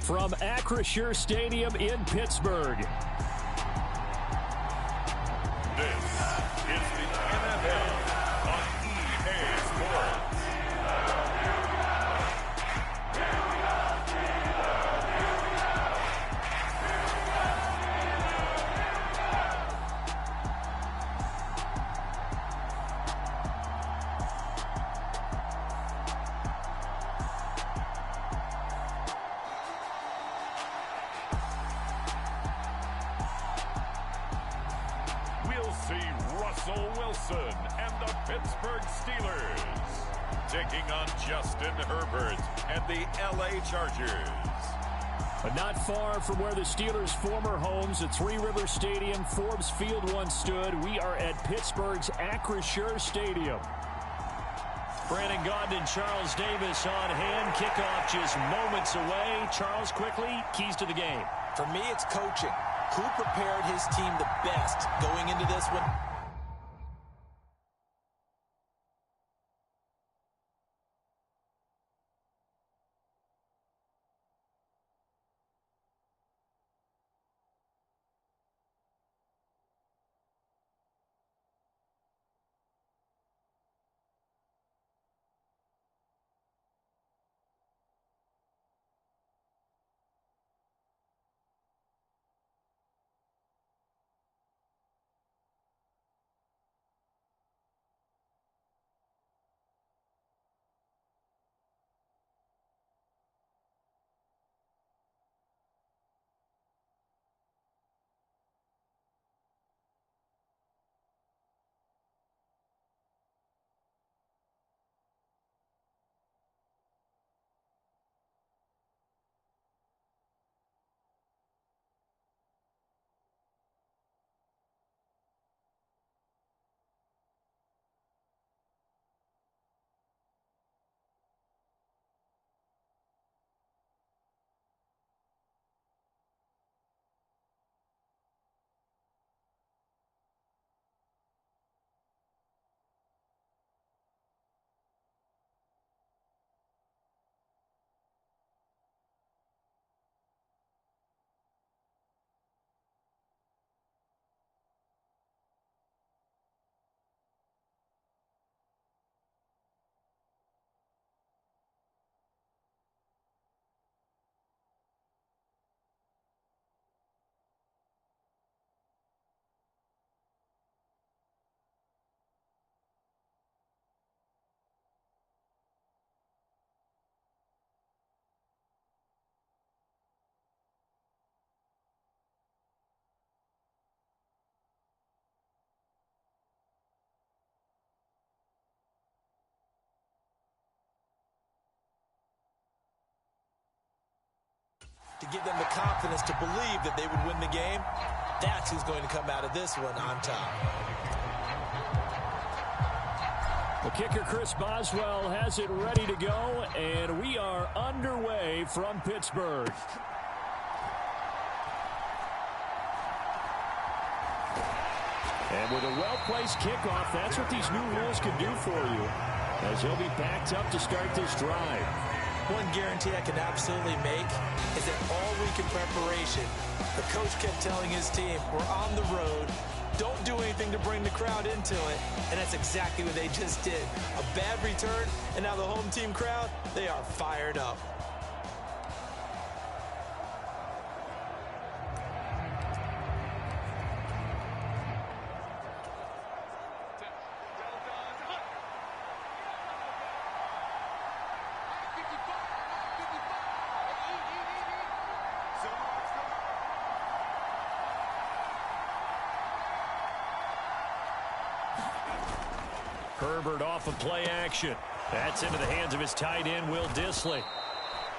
from Acrisure Stadium in Pittsburgh. This is the NFL on EA Sports. Russell Wilson and the Pittsburgh Steelers taking on Justin Herbert and the LA Chargers. But not far from where the Steelers' former homes at Three Rivers Stadium, Forbes Field once stood, we are at Pittsburgh's Acrisure Stadium. Brandon Gaudin and Charles Davis on hand. Kickoff just moments away. Charles, quickly, keys to the game. For me, it's coaching. Who prepared his team the best going into this one? To give them the confidence to believe that they would win the game, that's who's going to come out of this one on top. The kicker, Chris Boswell, has it ready to go, and we are underway from Pittsburgh. And with a well-placed kickoff, that's what these new rules can do for you, as he'll be backed up to start this drive. One guarantee I can absolutely make is that all week in preparation, the coach kept telling his team, we're on the road, don't do anything to bring the crowd into it, and that's exactly what they just did. A bad return, and now the home team crowd, they are fired up. Herbert off of play action. That's into the hands of his tight end, Will Dissly.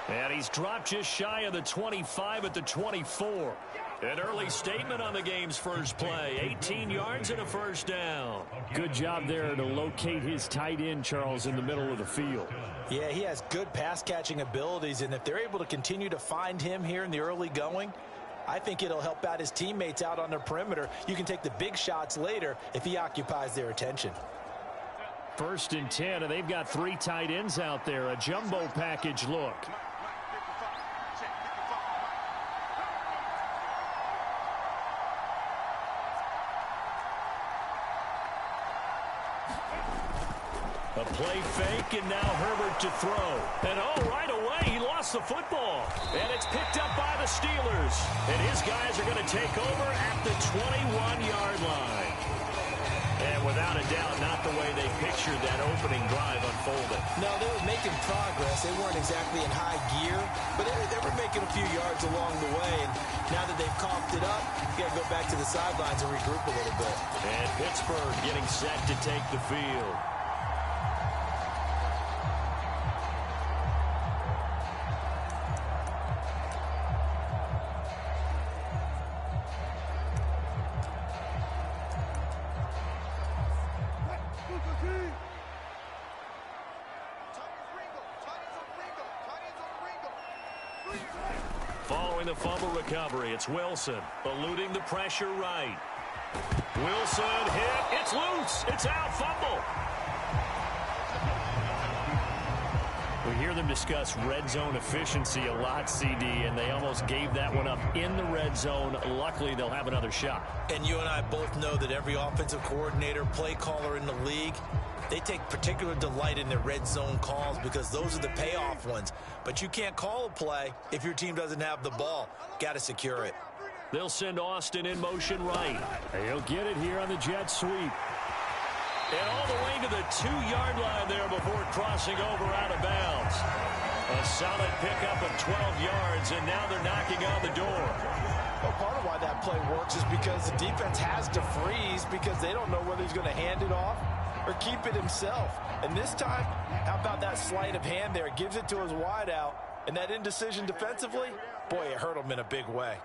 And he's dropped just shy of the 25 at the 24. An early statement on the game's first play. 18 yards and a first down. Good job there to locate his tight end, Charles, in the middle of the field. Yeah, he has good pass-catching abilities, and if they're able to continue to find him here in the early going, I think it'll help out his teammates out on the perimeter. You can take the big shots later if he occupies their attention. 1st and 10, and they've got 3 tight ends out there. A jumbo package look. A play fake, and now Herbert to throw. And right away, he lost the football. And it's picked up by the Steelers. And his guys are going to take over at the 21-yard line. And without a doubt, not the way they pictured that opening drive unfolded. No, they were making progress. They weren't exactly in high gear, but they were making a few yards along the way. And now that they've coughed it up, you got to go back to the sidelines and regroup a little bit. And Pittsburgh getting set to take the field. Following the fumble recovery, it's Wilson eluding the pressure right. Wilson hit. It's loose. It's out. Fumble. We hear them discuss red zone efficiency a lot, CD, and they almost gave that one up in the red zone. Luckily, they'll have another shot. And you and I both know that every offensive coordinator, play caller in the league, they take particular delight in their red zone calls because those are the payoff ones. But you can't call a play if your team doesn't have the ball. Got to secure it. They'll send Austin in motion right. He'll get it here on the jet sweep. And all the way to the 2-yard line there before crossing over out of bounds. A solid pickup of 12 yards, and now they're knocking on the door. Well, part of why that play works is because the defense has to freeze because they don't know whether he's going to hand it off or keep it himself. And this time, how about that sleight of hand there? Gives it to his wideout. And that indecision defensively, boy, it hurt him in a big way.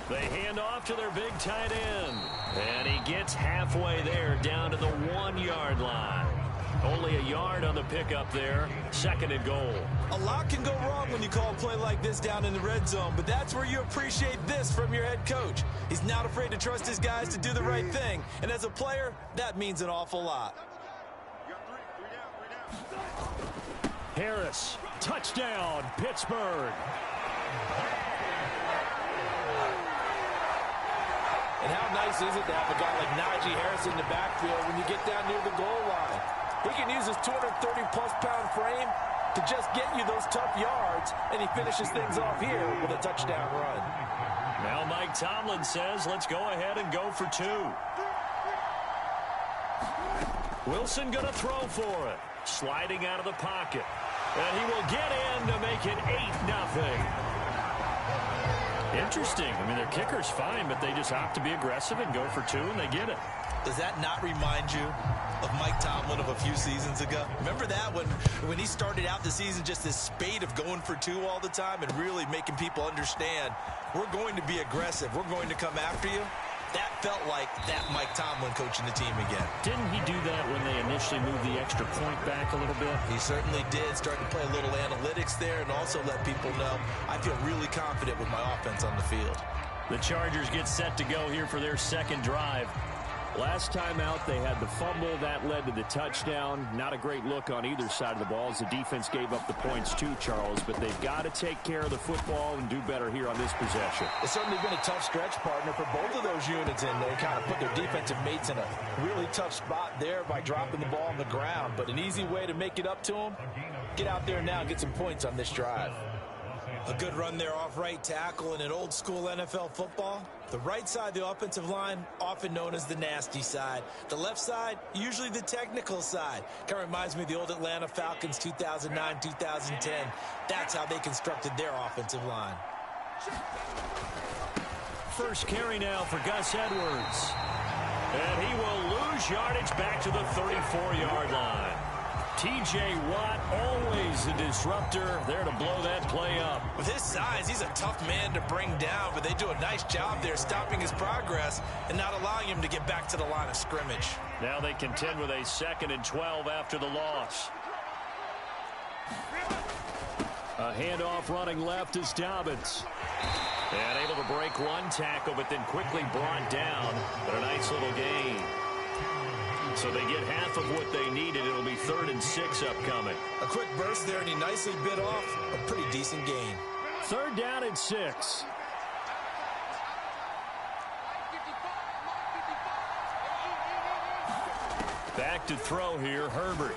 They hand off to their big tight end. And he gets halfway there down to the 1-yard line. Only a yard on the pickup there. 2nd and goal. A lot can go wrong when you call a play like this down in the red zone, but that's where you appreciate this from your head coach. He's not afraid to trust his guys to do the right thing, and as a player, that means an awful lot. Harris, touchdown, Pittsburgh. And how nice is it to have a guy like Najee Harris in the backfield when you get down near the goal line? He can use his 230-plus pound frame to just get you those tough yards, and he finishes things off here with a touchdown run. Now Mike Tomlin says, let's go ahead and go for 2. Wilson going to throw for it. Sliding out of the pocket. And he will get in to make it 8-0. Interesting. I mean, their kicker's fine, but they just opt to be aggressive and go for 2, and they get it. Does that not remind you of Mike Tomlin of a few seasons ago? Remember that when he started out the season, just this spate of going for 2 all the time and really making people understand, we're going to be aggressive. We're going to come after you. That felt like that Mike Tomlin coaching the team again. Didn't he do that when they initially moved the extra point back a little bit? He certainly did. Started to play a little analytics there and also let people know I feel really confident with my offense on the field. The Chargers get set to go here for their 2nd drive. Last time out, they had the fumble. That led to the touchdown. Not a great look on either side of the ball as the defense gave up the points too, Charles. But they've got to take care of the football and do better here on this possession. It's certainly been a tough stretch, partner, for both of those units in there. Kind of put their defensive mates in a really tough spot there by dropping the ball on the ground. But an easy way to make it up to them, get out there now and get some points on this drive. A good run there off right tackle in an old school NFL football. The right side of the offensive line, often known as the nasty side. The left side, usually the technical side. Kind of reminds me of the old Atlanta Falcons 2009-2010. That's how they constructed their offensive line. First carry now for Gus Edwards. And he will lose yardage back to the 34-yard line. T.J. Watt, always a disruptor, there to blow that play up. With his size, he's a tough man to bring down, but they do a nice job there stopping his progress and not allowing him to get back to the line of scrimmage. Now they contend with a 2nd and 12 after the loss. A handoff running left is Dobbins. And able to break one tackle, but then quickly brought down. But a nice little gain. So they get half of what they needed. It'll be 3rd and 6 upcoming. A quick burst there, and he nicely bit off a pretty decent gain. 3rd down and 6. Back to throw here, Herbert.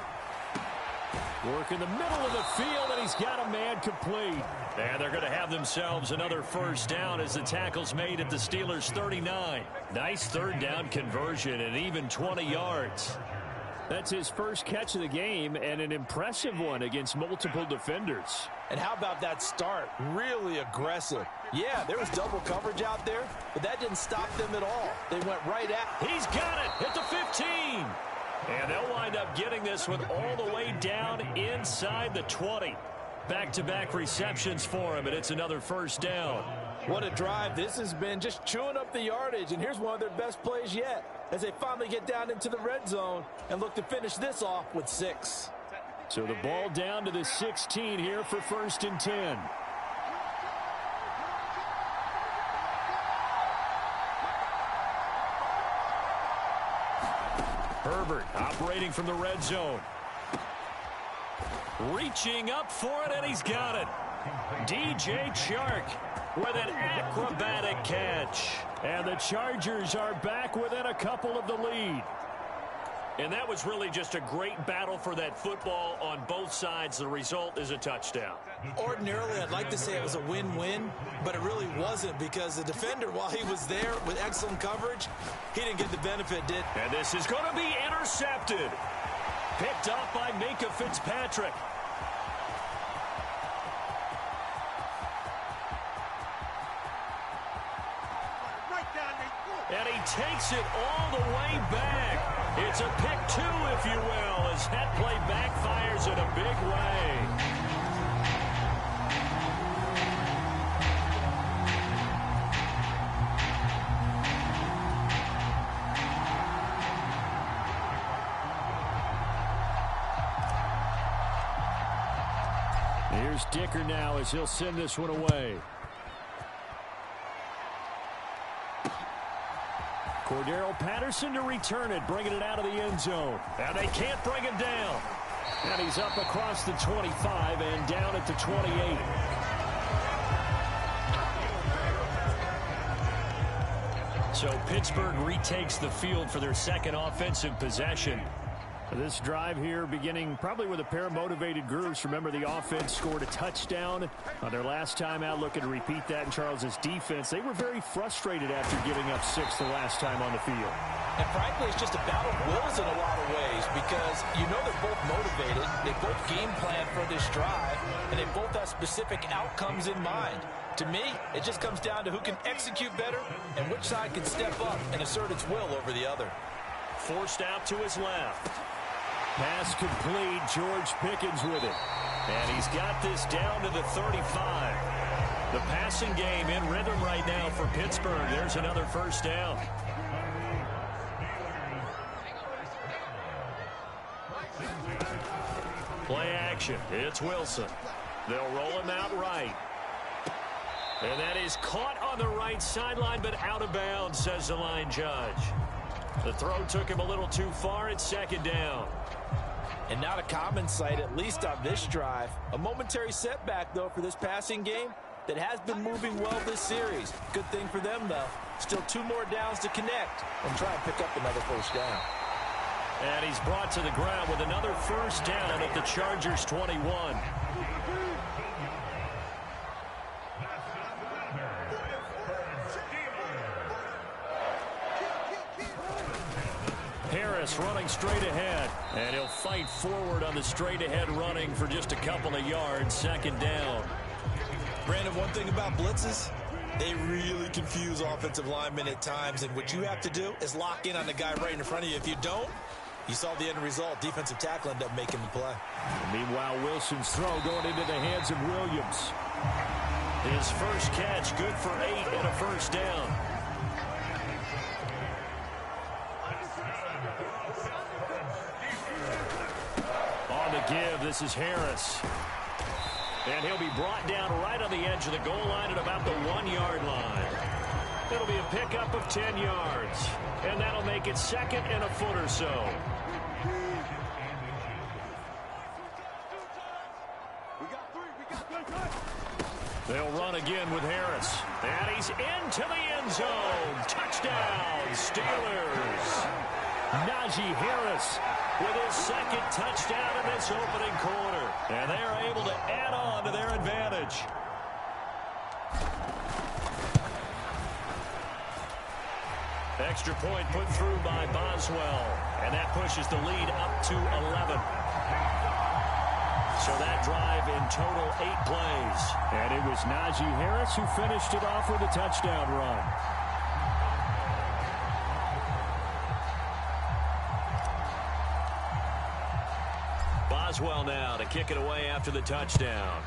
Work in the middle of the field, and he's got a man complete. And they're going to have themselves another first down as the tackle's made at the Steelers' 39. Nice third down conversion and even 20 yards. That's his first catch of the game and an impressive one against multiple defenders. And how about that start? Really aggressive. Yeah, there was double coverage out there, but that didn't stop them at all. They went right at. He's got it at the 15. And they'll wind up getting this one all the way down inside the 20. Back-to-back receptions for him, and it's another first down. What a drive this has been, just chewing up the yardage. And here's one of their best plays yet as they finally get down into the red zone and look to finish this off with 6. So the ball down to the 16 here for 1st and 10. Herbert operating from the red zone. Reaching up for it, and he's got it. DJ Chark with an acrobatic catch. And the Chargers are back within a couple of the lead. And that was really just a great battle for that football on both sides. The result is a touchdown. Ordinarily, I'd like to say it was a win-win, but it really wasn't because the defender, while he was there with excellent coverage, he didn't get the benefit, did. And this is going to be intercepted. Picked up by Minkah Fitzpatrick. And he takes it all the way back. It's a pick 2, if you will, as that play backfires in a big way. Here's Dicker now as he'll send this one away. Cordero Patterson to return it, bringing it out of the end zone. And they can't bring him down. And he's up across the 25 and down at the 28. So Pittsburgh retakes the field for their second offensive possession. This drive here beginning probably with a pair of motivated groups. Remember, the offense scored a touchdown on their last time out, looking to repeat that in Charles's defense. They were very frustrated after giving up 6 the last time on the field. And frankly, it's just a battle of wills in a lot of ways because you know they're both motivated. They both game plan for this drive, and they both have specific outcomes in mind. To me, it just comes down to who can execute better and which side can step up and assert its will over the other. Forced out to his left. Pass complete. George Pickens with it. And he's got this down to the 35. The passing game in rhythm right now for Pittsburgh. There's another first down. Play action. It's Wilson. They'll roll him out right. And that is caught on the right sideline, but out of bounds, says the line judge. The throw took him a little too far. It's second down. And not a common sight, at least on this drive. A momentary setback, though, for this passing game that has been moving well this series. Good thing for them, though. Still 2 more downs to connect and try and pick up another first down. And he's brought to the ground with another first down at the Chargers' 21. Harris running straight ahead, and he'll fight forward on the straight ahead running for just a couple of yards. Second down. Brandon, one thing about blitzes, they really confuse offensive linemen at times, and what you have to do is lock in on the guy right in front of you. If you don't, you saw the end result. Defensive tackle ended up making the play. Meanwhile, Wilson's throw going into the hands of Williams. His first catch, good for 8 and a first down. On the give, this is Harris. And he'll be brought down right on the edge of the goal line at about the 1-yard line. It'll be a pickup of 10 yards. And that'll make it second and a foot or so. They'll run again with Harris. And he's into the end zone. Touchdown, Steelers. Najee Harris with his second touchdown in this opening quarter. And they are able to add on to their advantage. Extra point put through by Boswell. And that pushes the lead up to 11. So that drive in total 8 plays. And it was Najee Harris who finished it off with a touchdown run. Boswell now to kick it away after the touchdown.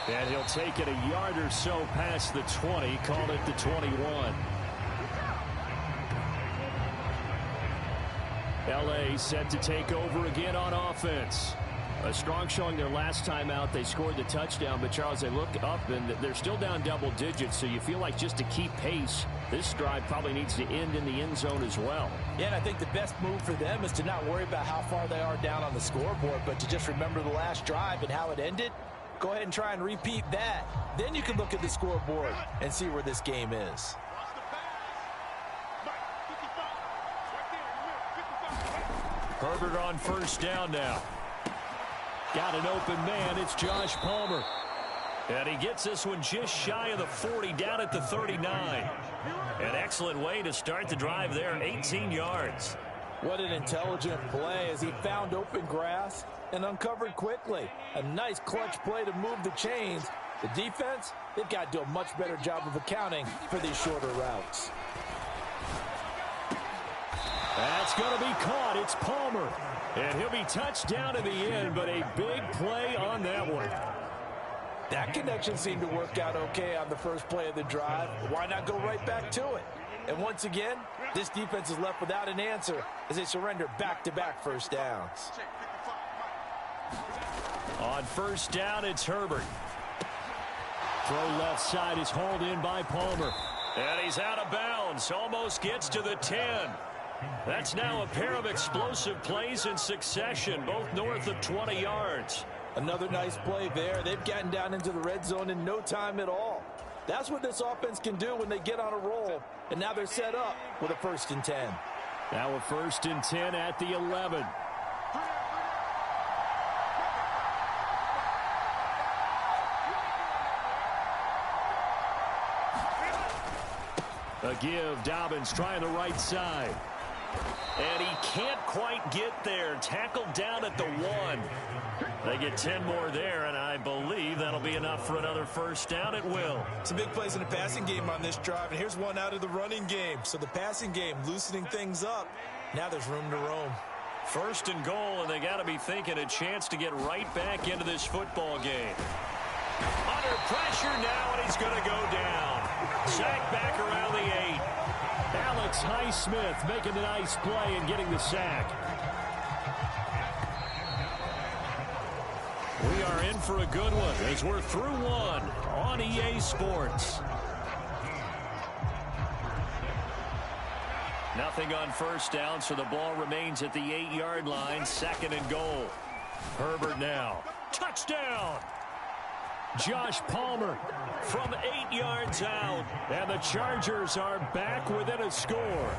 And he'll take it a yard or so past the 20, call it the 21. L.A. set to take over again on offense. A strong showing their last time out. They scored the touchdown, but Charles, they look up and they're still down double digits, so you feel like just to keep pace, this drive probably needs to end in the end zone as well. Yeah, and I think the best move for them is to not worry about how far they are down on the scoreboard, but to just remember the last drive and how it ended. Go ahead and try and repeat that. Then you can look at the scoreboard and see where this game is. Herbert on first down now. Got an open man. It's Josh Palmer. And he gets this one just shy of the 40, down at the 39. An excellent way to start the drive there, 18 yards. What an intelligent play as he found open grass and uncovered quickly. A nice clutch play to move the chains. The defense, they've got to do a much better job of accounting for these shorter routes. That's going to be caught. It's Palmer. And he'll be touched down in the end, but a big play on that one. That connection seemed to work out okay on the first play of the drive. Why not go right back to it? And once again, this defense is left without an answer as they surrender back-to-back first downs. On first down, it's Herbert. Throw left side is hauled in by Palmer. And he's out of bounds. Almost gets to the 10. That's now a pair of explosive plays in succession, both north of 20 yards. Another nice play there. They've gotten down into the red zone in no time at all. That's what this offense can do when they get on a roll. And now they're set up with a 1st and 10. Now a 1st and 10 at the 11. A give. Dobbins trying the right side. And he can't quite get there. Tackled down at the 1. They get 10 more there, and I believe that'll be enough for another first down. It will. Some big plays in the passing game on this drive, and here's one out of the running game. So the passing game loosening things up. Now there's room to roam. First and goal, and they got to be thinking a chance to get right back into this football game. Under pressure now, and he's going to go down. Sacked back around the 8. Alex Highsmith making the nice play and getting the sack. We are in for a good one as we're through one on EA Sports. Nothing on first down, so the ball remains at the 8-yard line. 2nd and goal. Herbert now. Touchdown! Josh Palmer from 8 yards out. And the Chargers are back within a score.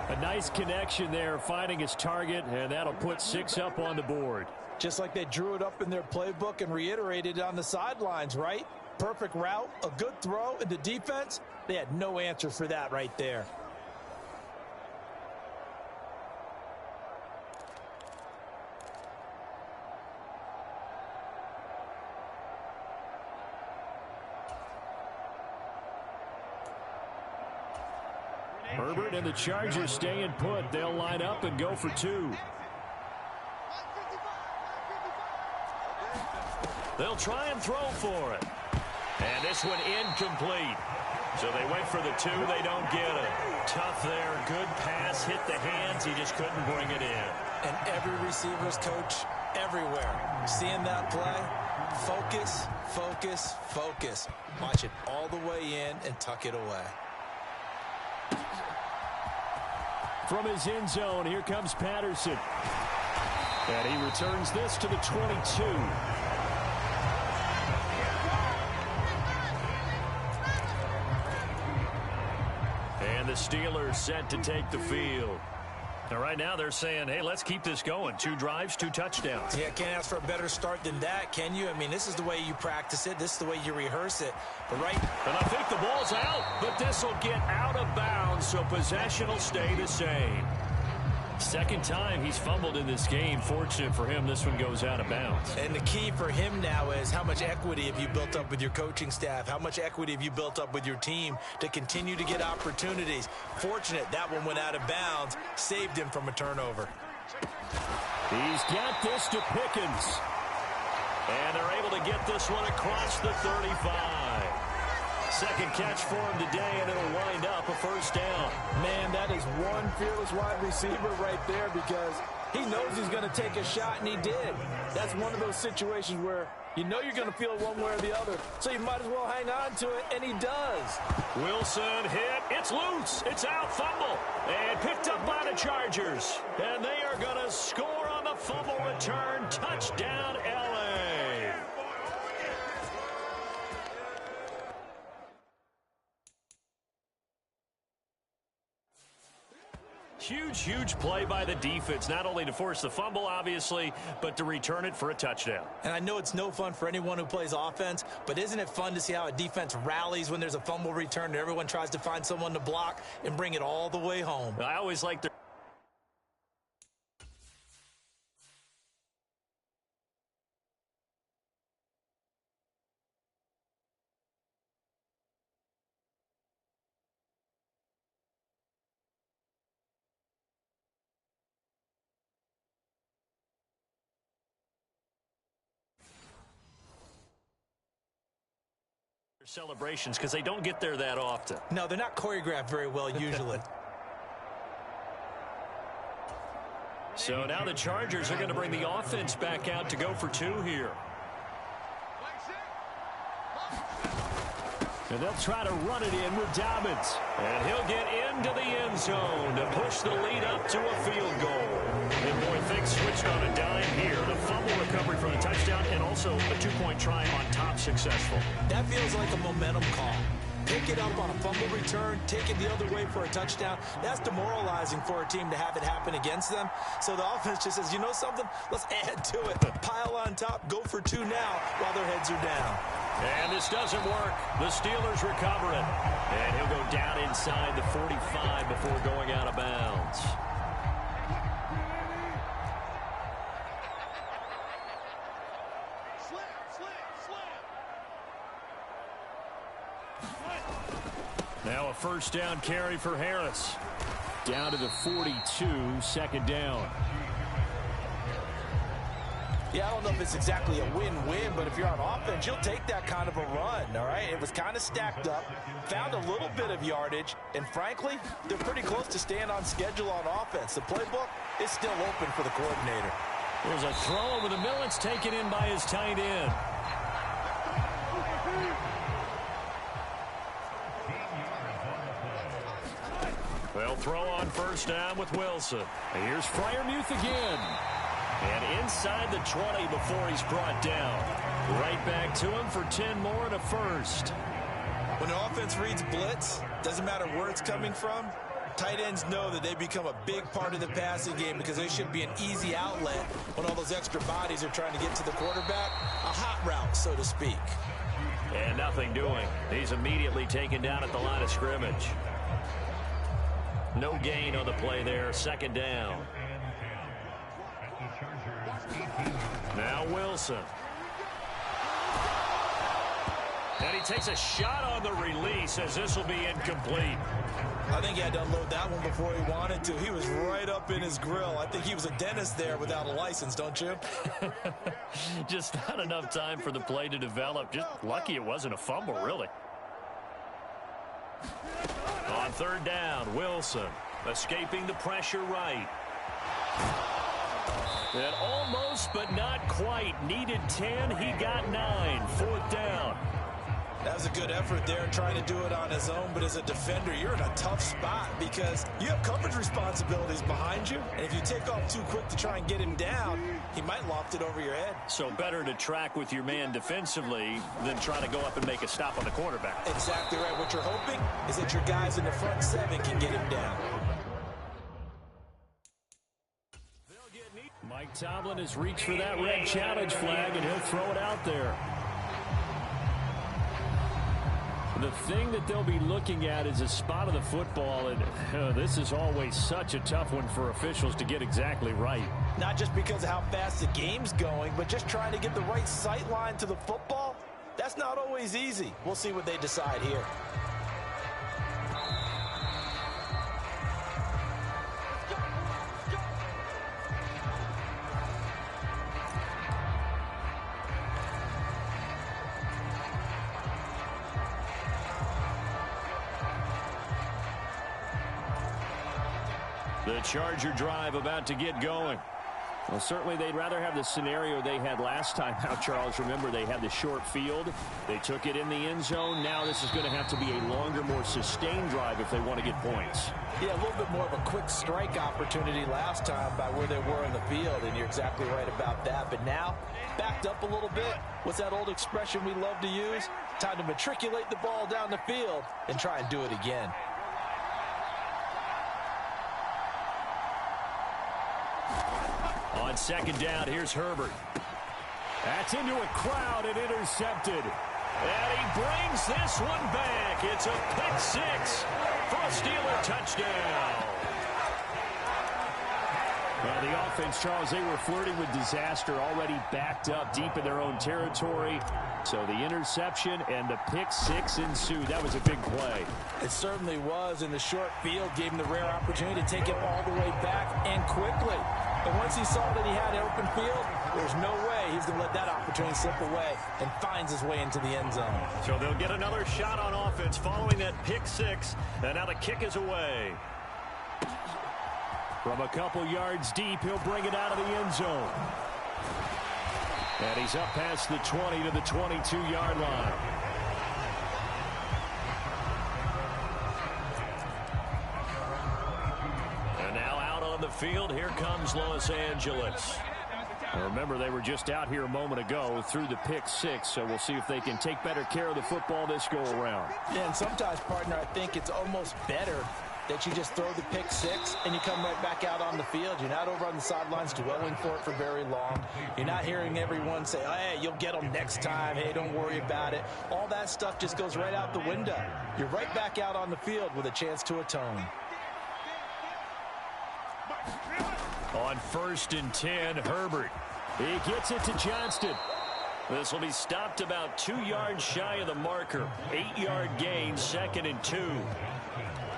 A nice connection there, finding his target, and that'll put 6 up on the board. Just like they drew it up in their playbook and reiterated on the sidelines, right? Perfect route, a good throw, and the defense, they had no answer for that right there. Herbert and the Chargers staying put. They'll line up and go for 2. They'll try and throw for it. And this one incomplete. So they went for the 2. They don't get it. Tough there. Good pass. Hit the hands. He just couldn't bring it in. And every receiver's coach everywhere. Seeing that play, focus, focus, focus. Watch it all the way in and tuck it away. From his end zone, here comes Patterson. And he returns this to the 22. the Steelers set to take the field. Now, right now, they're saying, hey, let's keep this going. 2 drives, 2 touchdowns. Yeah, can't ask for a better start than that, can you? I mean, this is the way you practice it. This is the way you rehearse it. But And I think the ball's out, but this will get out of bounds, so possession will stay the same. Second time he's fumbled in this game. Fortunate for him, this one goes out of bounds. And the key for him now is how much equity have you built up with your coaching staff? How much equity have you built up with your team to continue to get opportunities? Fortunate that one went out of bounds, saved him from a turnover. He's got this to Pickens. And they're able to get this one across the 35. Second catch for him today, and it'll wind up a first down. Man, that is one fearless wide receiver right there because he knows he's going to take a shot, and he did. That's one of those situations where you know you're going to feel it one way or the other, so you might as well hang on to it, and he does. Wilson hit. It's loose. It's out. Fumble. And picked up by the Chargers. And they are going to score on the fumble return. Touchdown, L.A. Huge play by the defense, not only to force the fumble, obviously, but to return it for a touchdown. And I know it's no fun for anyone who plays offense, but isn't it fun to see how a defense rallies when there's a fumble return and everyone tries to find someone to block and bring it all the way home? I always like to... celebrations because they don't get there that often. No, they're not choreographed very well usually. So now the Chargers are going to bring the offense back out to go for 2 here. And they'll try to run it in with Dobbins. And he'll get into the end zone to push the lead up to a field goal. And boy, things switched on a dime here. The fumble recovery from the touchdown and also a 2-point try on top successful. That feels like a momentum call. Pick it up on a fumble return, take it the other way for a touchdown. That's demoralizing for a team to have it happen against them. So the offense just says, you know something? Let's add to it. Pile on top, go for 2 now while their heads are down. And this doesn't work. The Steelers recover it. And he'll go down inside the 45 before going out of bounds. Now a first down carry for Harris. Down to the 42, second down. Yeah, I don't know if it's exactly a win-win, but if you're on offense, you'll take that kind of a run, all right? It was kind of stacked up, found a little bit of yardage, and frankly, they're pretty close to staying on schedule on offense. The playbook is still open for the coordinator. There's a throw over the middle. It's taken in by his tight end. They'll throw on first down with Wilson. And here's Freiermuth again. And inside the 20 before he's brought down. Right back to him for 10 more and a first. When an offense reads blitz, doesn't matter where it's coming from, tight ends know that they become a big part of the passing game because they should be an easy outlet when all those extra bodies are trying to get to the quarterback. A hot route, so to speak. And nothing doing. He's immediately taken down at the line of scrimmage. No gain on the play there. Second down. Now Wilson. And he takes a shot on the release as this will be incomplete. I think he had to unload that one before he wanted to. He was right up in his grill. I think he was a dentist there without a license, don't you? Just not enough time for the play to develop. Just lucky it wasn't a fumble, really. On third down, Wilson escaping the pressure right. And almost, but not quite. Needed 10. He got 9. Fourth down. That was a good effort there, trying to do it on his own. But as a defender, you're in a tough spot because you have coverage responsibilities behind you. And if you take off too quick to try and get him down, he might loft it over your head. So better to track with your man defensively than try to go up and make a stop on the quarterback. Exactly right. What you're hoping is that your guys in the front seven can get him down. Mike Tomlin has reached for that red challenge flag, and he'll throw it out there. The thing that they'll be looking at is a spot of the football, and this is always such a tough one for officials to get exactly right. Not just because of how fast the game's going, but just trying to get the right sight line to the football. That's not always easy. We'll see what they decide here. The Charger drive about to get going. Well, certainly they'd rather have the scenario they had last time out, Charles. Remember, they had the short field. They took it in the end zone. Now this is going to have to be a longer, more sustained drive if they want to get points. Yeah, a little bit more of a quick strike opportunity last time by where they were in the field, and you're exactly right about that. But now, backed up a little bit. What's that old expression we love to use? Time to matriculate the ball down the field and try and do it again. On second down, here's Herbert. That's into a crowd and intercepted. And he brings this one back. It's a pick six for a Steeler touchdown. Well, the offense, Charles, they were flirting with disaster, already backed up deep in their own territory. So the interception and the pick six ensued. That was a big play. It certainly was, and the short field gave him the rare opportunity to take it all the way back and quickly. But once he saw that he had an open field, there's no way he's going to let that opportunity slip away, and finds his way into the end zone. So they'll get another shot on offense following that pick six, and now the kick is away. From a couple yards deep, he'll bring it out of the end zone. And he's up past the 20 to the 22-yard line. And now out on the field, here comes Los Angeles. Now remember, they were just out here a moment ago through the pick six, so we'll see if they can take better care of the football this go-around. Yeah, and sometimes, partner, I think it's almost better that you just throw the pick six and you come right back out on the field. You're not over on the sidelines dwelling for it for very long. You're not hearing everyone say, oh, hey, you'll get them next time. Hey, don't worry about it. All that stuff just goes right out the window. You're right back out on the field with a chance to atone. On 1st and 10, Herbert. He gets it to Johnston. This will be stopped about 2 yards shy of the marker. 8-yard gain, 2nd and 2.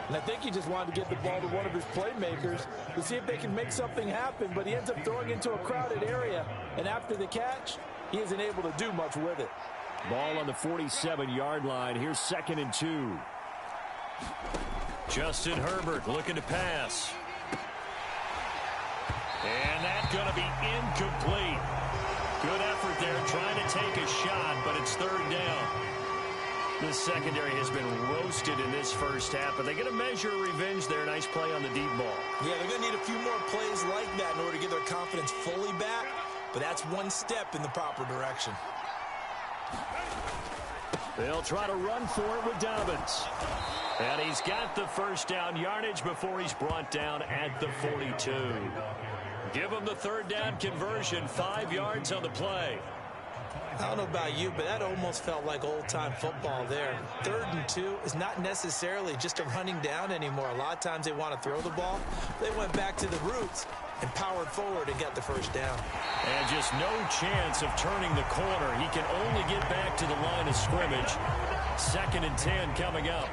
And I think he just wanted to get the ball to one of his playmakers to see if they can make something happen, but he ends up throwing into a crowded area, and after the catch, he isn't able to do much with it. Ball on the 47-yard line. Here's 2nd and 2. Justin Herbert looking to pass. And that's going to be incomplete. Good effort there trying to take a shot, but it's 3rd down. This secondary has been roasted in this first half, but they get a measure of revenge there. Nice play on the deep ball. Yeah, they're going to need a few more plays like that in order to get their confidence fully back, but that's one step in the proper direction. They'll try to run for it with Dobbins. And he's got the 1st down yardage before he's brought down at the 42. Give him the 3rd down conversion, 5 yards on the play. I don't know about you, but that almost felt like old-time football there. 3rd and 2 is not necessarily just a running down anymore. A lot of times they want to throw the ball. They went back to the roots and powered forward and got the 1st down. And just no chance of turning the corner. He can only get back to the line of scrimmage. 2nd and 10 coming up.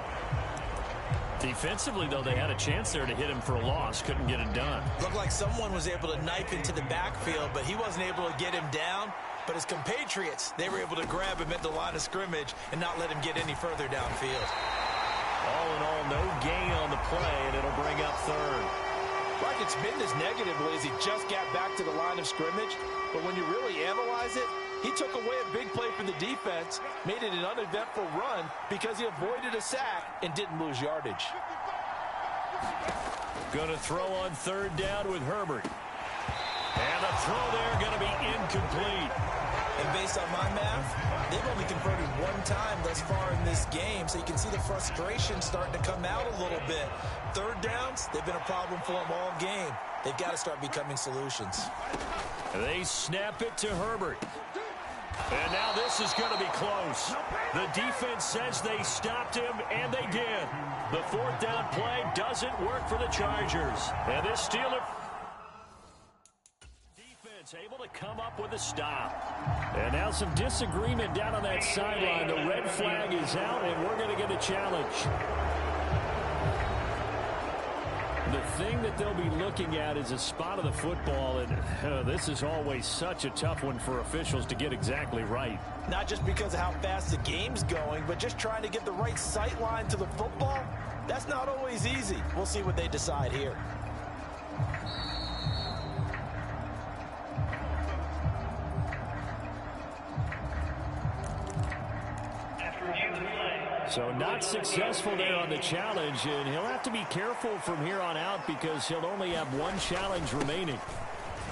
Defensively, though, they had a chance there to hit him for a loss. Couldn't get it done. Looked like someone was able to knife into the backfield, but he wasn't able to get him down. But his compatriots, they were able to grab him at the line of scrimmage and not let him get any further downfield. All in all, no gain on the play, and it'll bring up 3rd. Like it's been this negatively as he just got back to the line of scrimmage. But when you really analyze it, He took away a big play for the defense, made it an uneventful run because he avoided a sack and didn't lose yardage. Going to throw on third down with Herbert. And the throw there going to be incomplete. And based on my math, they've only converted one time thus far in this game, so you can see the frustration starting to come out a little bit. Third downs, they've been a problem for them all game. They've got to start becoming solutions. They snap it to Herbert. And now this is going to be close. The defense says they stopped him, and they did. The fourth down play doesn't work for the Chargers. And this Steeler defense able to come up with a stop. And now some disagreement down on that sideline. The red flag is out, and we're going to get a challenge. The thing that they'll be looking at is a spot of the football, and this is always such a tough one for officials to get exactly right. Not just because of how fast the game's going, but just trying to get the right sight line to the football. That's not always easy. We'll see what they decide here. So not successful there on the challenge, and he'll have to be careful from here on out because he'll only have one challenge remaining.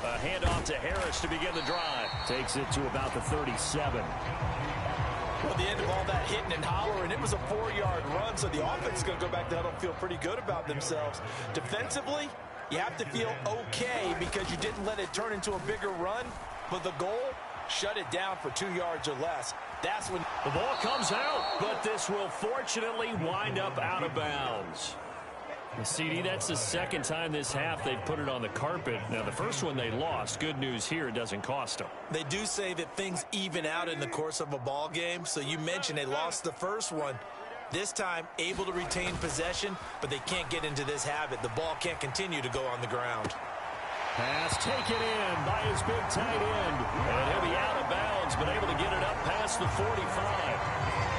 A handoff to Harris to begin the drive. Takes it to about the 37. Well, the end of all that hitting and hollering, it was a 4-yard run, so the offense is going to go back to huddle and feel pretty good about themselves. Defensively, you have to feel okay because you didn't let it turn into a bigger run, but the goal, shut it down for 2 yards or less. That's when the ball comes out, but this will fortunately wind up out of bounds. CD, that's the second time this half they've put it on the carpet. Now, the first one they lost. Good news here, it doesn't cost them. They do say that things even out in the course of a ball game. So you mentioned they lost the first one. This time, able to retain possession, but they can't get into this habit. The ball can't continue to go on the ground. Pass taken in by his big tight end. And he'll be out of bounds, but able to get it up past the 45.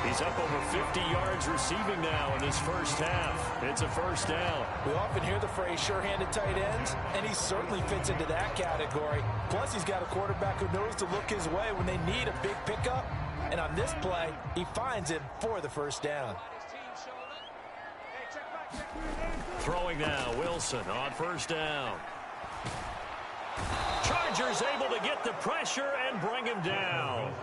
He's up over 50 yards receiving now in this first half. It's a first down. We often hear the phrase sure-handed tight ends, and he certainly fits into that category. Plus, he's got a quarterback who knows to look his way when they need a big pickup. And on this play, he finds him for the first down. Throwing now, Wilson on first down. Chargers able to get the pressure and bring him down.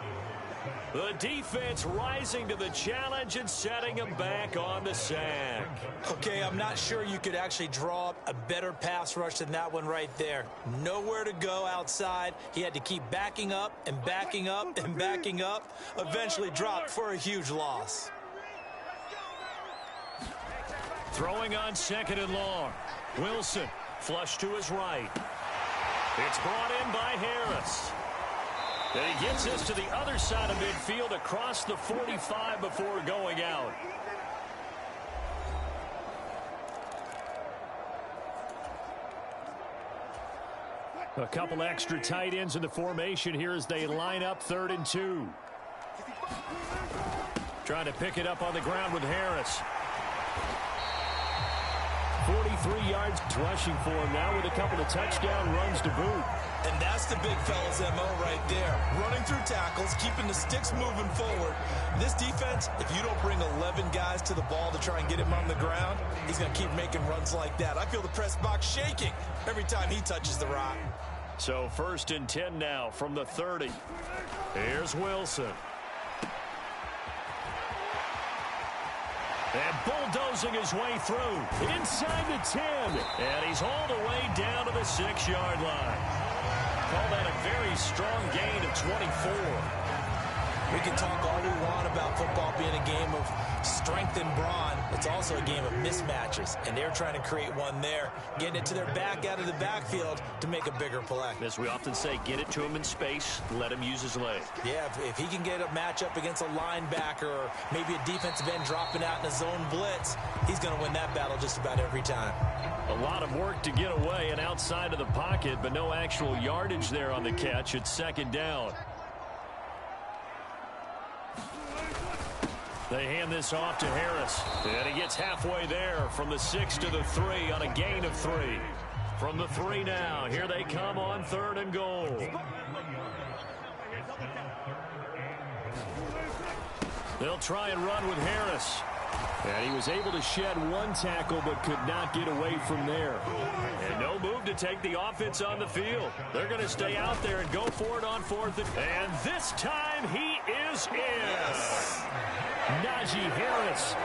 The defense rising to the challenge and setting him back on the sack. Okay, I'm not sure you could actually draw up a better pass rush than that one right there. Nowhere to go outside. He had to keep backing up and backing up and backing up. Eventually dropped for a huge loss. Throwing on second and long. Wilson flush to his right. It's brought in by Harris. And he gets us to the other side of midfield across the 45 before going out. A couple extra tight ends in the formation here as they line up 3rd and 2. Trying to pick it up on the ground with Harris. 43 yards rushing for him now with a couple of touchdown runs to boot. And that's the big fella's MO right there. Running through tackles, keeping the sticks moving forward. This defense, if you don't bring 11 guys to the ball to try and get him on the ground, he's going to keep making runs like that. I feel the press box shaking every time he touches the rock. So 1st and 10 now from the 30. Here's Wilson. And bulldozing his way through inside the 10. And he's all the way down to the 6-yard line. Call that a very strong gain of 24. We can talk all we want about football being a game of strength and brawn. It's also a game of mismatches, and they're trying to create one there, getting it to their back out of the backfield to make a bigger play. As we often say, get it to him in space, let him use his leg. Yeah, if he can get a matchup against a linebacker or maybe a defensive end dropping out in a zone blitz, he's going to win that battle just about every time. A lot of work to get away and outside of the pocket, but no actual yardage there on the catch. It's 2nd down. They hand this off to Harris. And he gets halfway there from the 6 to the 3 on a gain of 3. From the 3 now, here they come on 3rd and goal. They'll try and run with Harris. And he was able to shed one tackle but could not get away from there. And no move to take the offense on the field. They're going to stay out there and go for it on fourth. And this time he is in. Najee Harris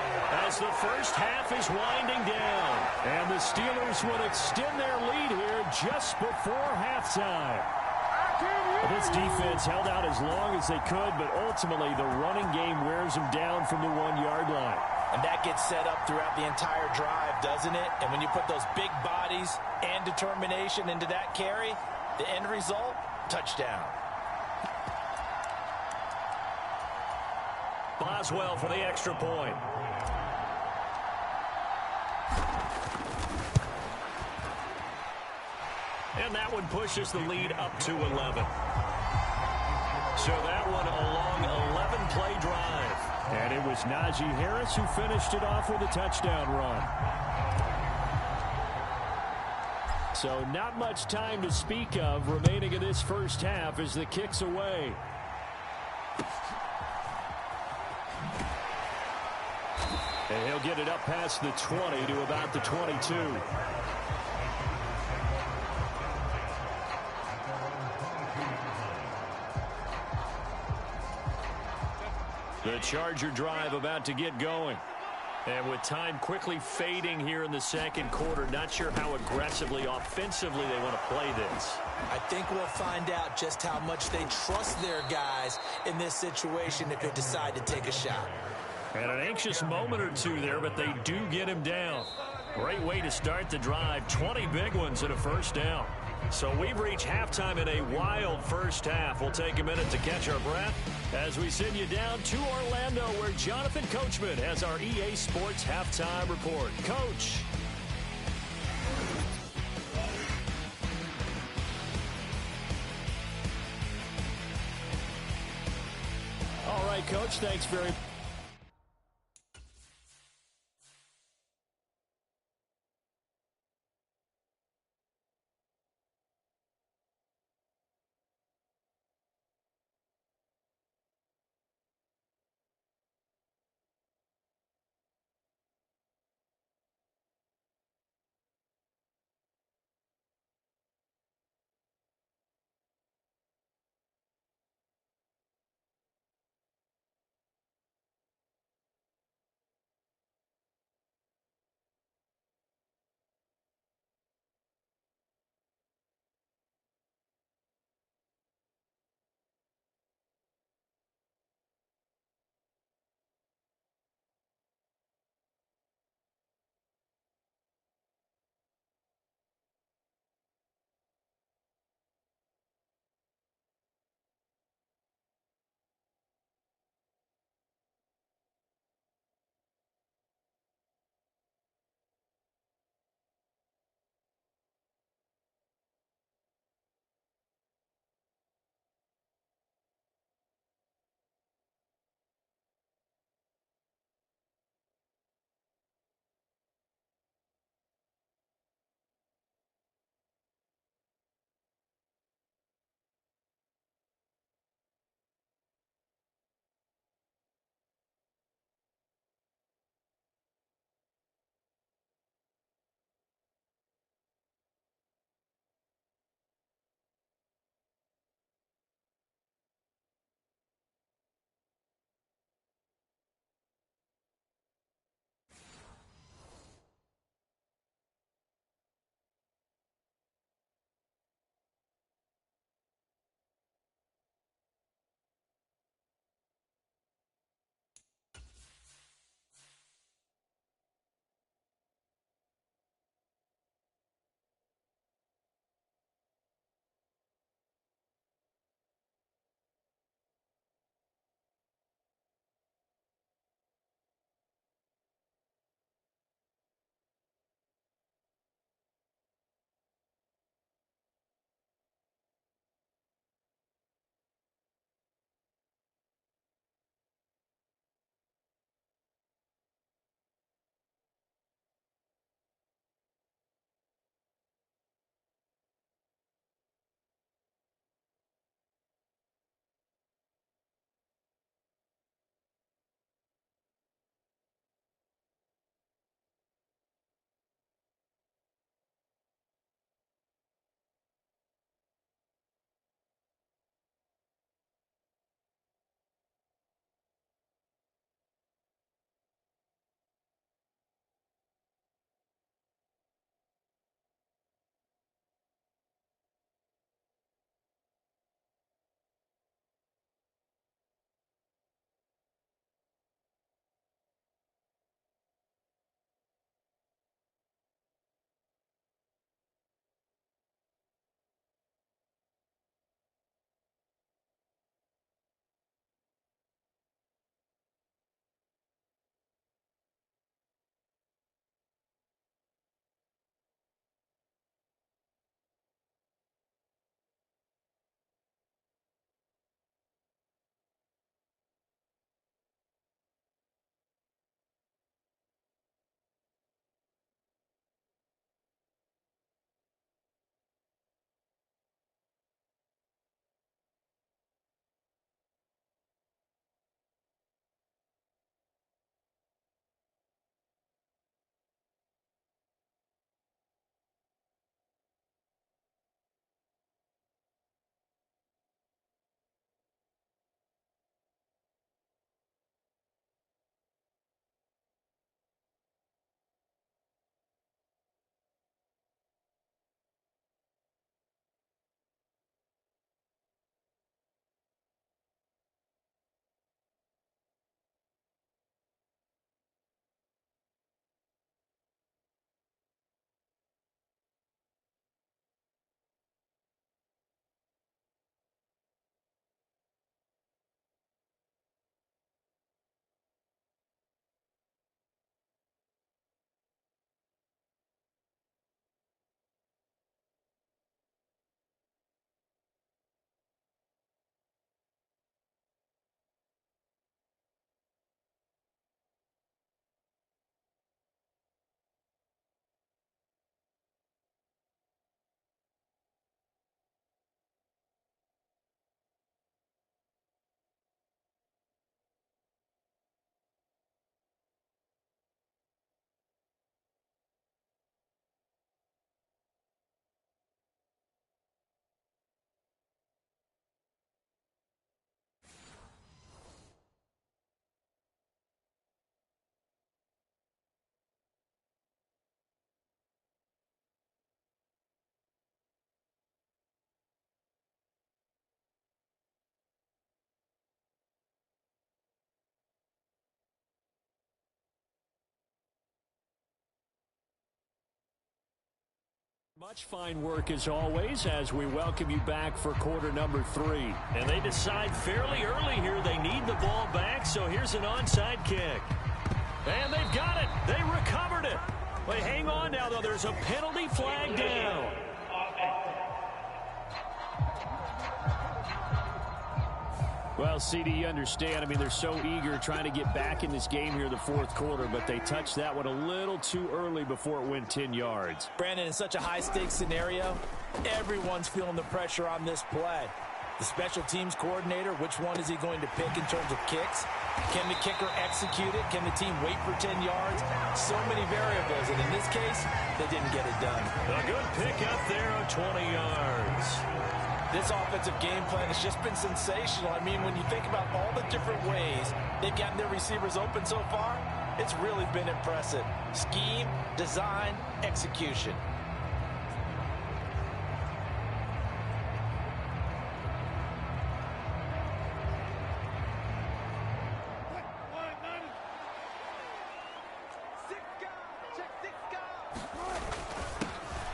As the first half is winding down. and the Steelers would extend their lead here just before halftime. This defense held out as long as they could, but ultimately the running game wears them down from the 1-yard line. And that gets set up throughout the entire drive, doesn't it? And when you put those big bodies and determination into that carry, the end result, touchdown. Boswell for the extra point. And that one pushes the lead up to 11. So that one a long 11-play drive. And it was Najee Harris who finished it off with a touchdown run. So not much time to speak of remaining in this first half as the kick's away. And he'll get it up past the 20 to about the 22. The Charger drive about to get going. And with time quickly fading here in the second quarter, not sure how aggressively, offensively they want to play this. I think we'll find out just how much they trust their guys in this situation if they decide to take a shot. And an anxious moment or two there, but they do get him down. Great way to start the drive. 20 big ones and a first down. So we've reached halftime in a wild first half. We'll take a minute to catch our breath as we send you down to Orlando, where Jonathan Coachman has our EA Sports Halftime Report. Coach. All right, Coach, thanks very much. Much fine work as always as we welcome you back for quarter number 3. And they decide fairly early here they need the ball back, so here's an onside kick. And they've got it. They recovered it. They hang on now, though. There's a penalty flag down. Well, CD, you understand. I mean, they're so eager trying to get back in this game here in the fourth quarter, but they touched that one a little too early before it went 10 yards. Brandon, in such a high-stakes scenario, everyone's feeling the pressure on this play. The special teams coordinator, which one is he going to pick in terms of kicks? Can the kicker execute it? Can the team wait for 10 yards? So many variables, and in this case, they didn't get it done. A good pick up there on 20 yards. This offensive game plan has just been sensational. I mean, when you think about all the different ways they've gotten their receivers open so far, it's really been impressive. Scheme, design, execution.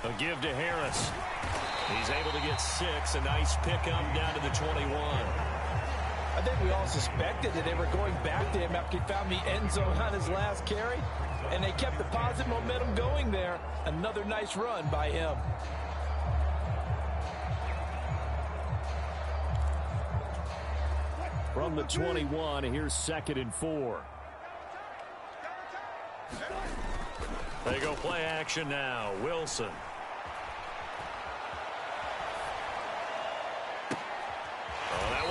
A give to Harris. He's able to get 6. A nice pickup down to the 21. I think we all suspected that they were going back to him after he found the end zone on his last carry, and they kept the positive momentum going there. Another nice run by him. From the 21, here's 2nd and 4. They go play action now. Wilson.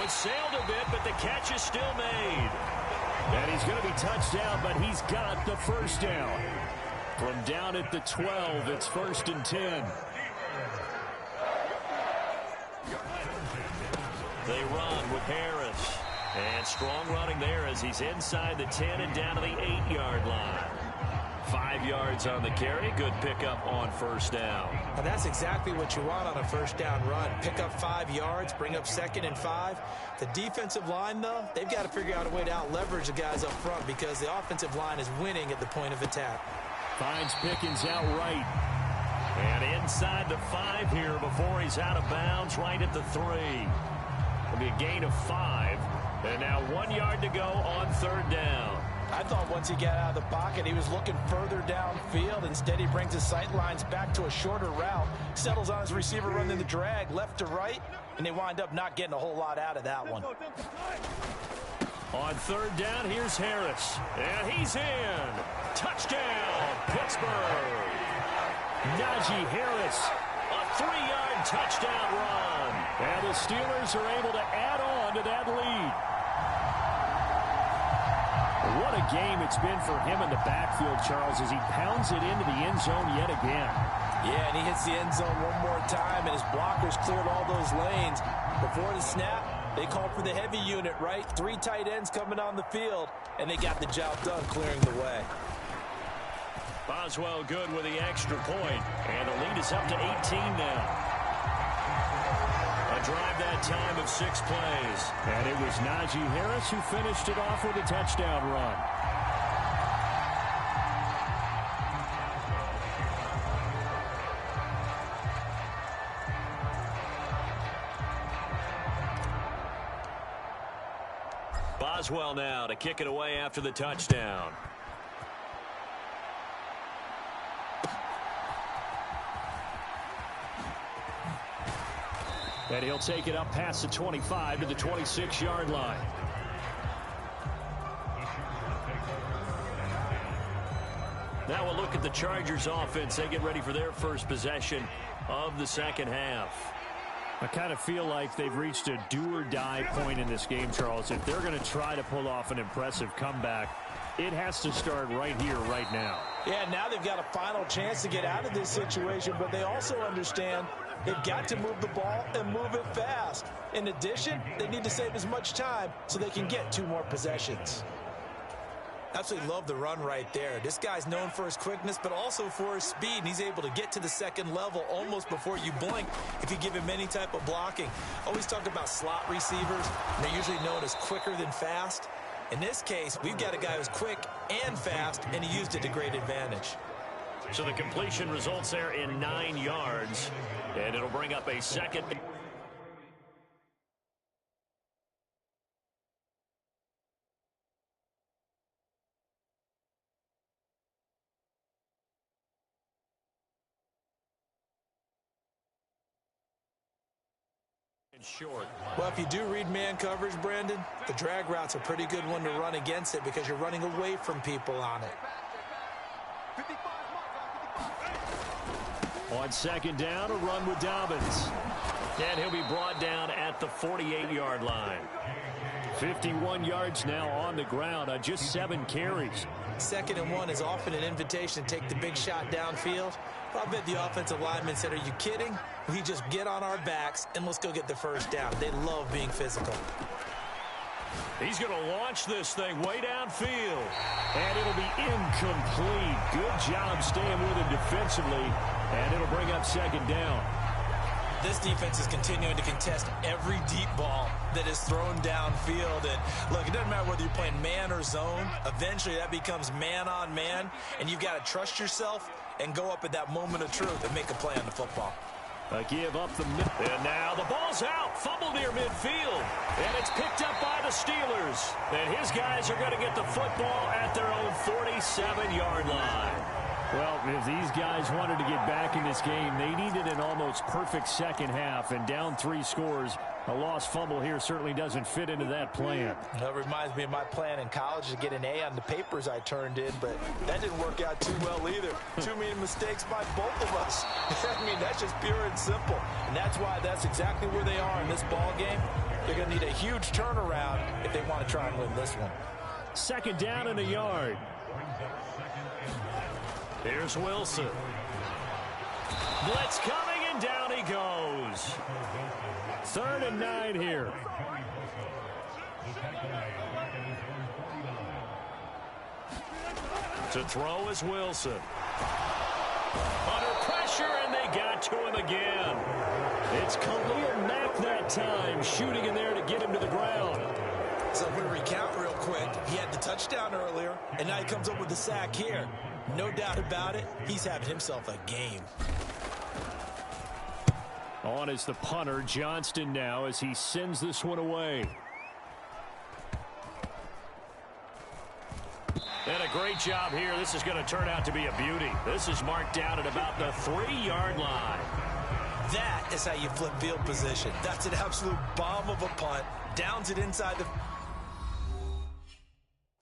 Sailed a bit, but the catch is still made. And he's going to be touched down, but he's got the first down. From down at the 12, it's 1st and 10. They run with Harris. And strong running there as he's inside the 10 and down to the 8-yard line. 5 yards on the carry. Good pickup on 1st down. Well, that's exactly what you want on a 1st down run. Pick up 5 yards, bring up 2nd and 5. The defensive line, though, they've got to figure out a way to out-leverage the guys up front because the offensive line is winning at the point of attack. Finds Pickens out right. And inside the 5 here before he's out of bounds, right at the 3. It'll be a gain of 5. And now 1 yard to go on 3rd down. I thought once he got out of the pocket, he was looking further downfield. Instead, he brings his sight lines back to a shorter route, settles on his receiver running the drag left to right, and they wind up not getting a whole lot out of that one. On 3rd down, here's Harris. And he's in. Touchdown, Pittsburgh. Najee Harris. A 3-yard touchdown run. And the Steelers are able to add on to that lead. What a game it's been for him in the backfield, Charles, as he pounds it into the end zone yet again. Yeah, and he hits the end zone one more time, and his blockers cleared all those lanes. Before the snap, they called for the heavy unit, right? 3 tight ends coming on the field, and they got the job done clearing the way. Boswell good with the extra point, and the lead is up to 18 now. A drive that time of 6 plays. And it was Najee Harris who finished it off with a touchdown run. Boswell now to kick it away after the touchdown. And he'll take it up past the 25 to the 26-yard line. Now we'll look at the Chargers offense. They get ready for their first possession of the second half. I kind of feel like they've reached a do-or-die point in this game, Charles. If they're going to try to pull off an impressive comeback, it has to start right here, right now. Yeah, now they've got a final chance to get out of this situation, but they also understand they've got to move the ball and move it fast. In addition, they need to save as much time so they can get 2 more possessions. Absolutely love the run right there. This guy's known for his quickness, but also for his speed, and he's able to get to the second level almost before you blink if you give him any type of blocking. Always talk about slot receivers. They're usually known as quicker than fast. In this case, we've got a guy who's quick and fast, and he used it to great advantage. So the completion results there in 9 yards, and it'll bring up a second. Short. Well, if you do read man coverage, Brandon, the drag route's a pretty good one to run against it because you're running away from people on it. On second down, a run with Dobbins. And he'll be brought down at the 48-yard line. 51 yards now on the ground on just 7 carries. 2nd and 1 is often an invitation to take the big shot downfield. I bet the offensive lineman said, are you kidding? We just get on our backs and let's go get the first down. They love being physical. He's going to launch this thing way downfield. And it'll be incomplete. Good job staying with him defensively. And it'll bring up 2nd down. This defense is continuing to contest every deep ball that is thrown downfield. And look, it doesn't matter whether you're playing man or zone. Eventually that becomes man on man. And you've got to trust yourself and go up at that moment of truth and make a play on the football. A give up the mid. And now the ball's out. Fumble near midfield. And it's picked up by the Steelers. And his guys are going to get the football at their own 47-yard line. Well, if these guys wanted to get back in this game, they needed an almost perfect second half. And down 3 scores, a lost fumble here certainly doesn't fit into that plan. That reminds me of my plan in college to get an A on the papers I turned in, but that didn't work out too well either. Too many mistakes by both of us. I mean, that's just pure and simple. And that's why that's exactly where they are in this ball game. They're going to need a huge turnaround if they want to try and win this one. 2nd down and a yard. Here's Wilson. Blitz coming, and down he goes. 3rd and 9 here. To throw is Wilson. Under pressure, and they got to him again. It's Khalil Mack that time, shooting in there to get him to the ground. So if we recount real quick, he had the touchdown earlier, and now he comes up with the sack here. No doubt about it, he's having himself a game. On is the punter, Johnston, now as he sends this one away. And a great job here. This is going to turn out to be a beauty. This is marked down at about the 3-yard line. That is how you flip field position. That's an absolute bomb of a punt. Downs it inside the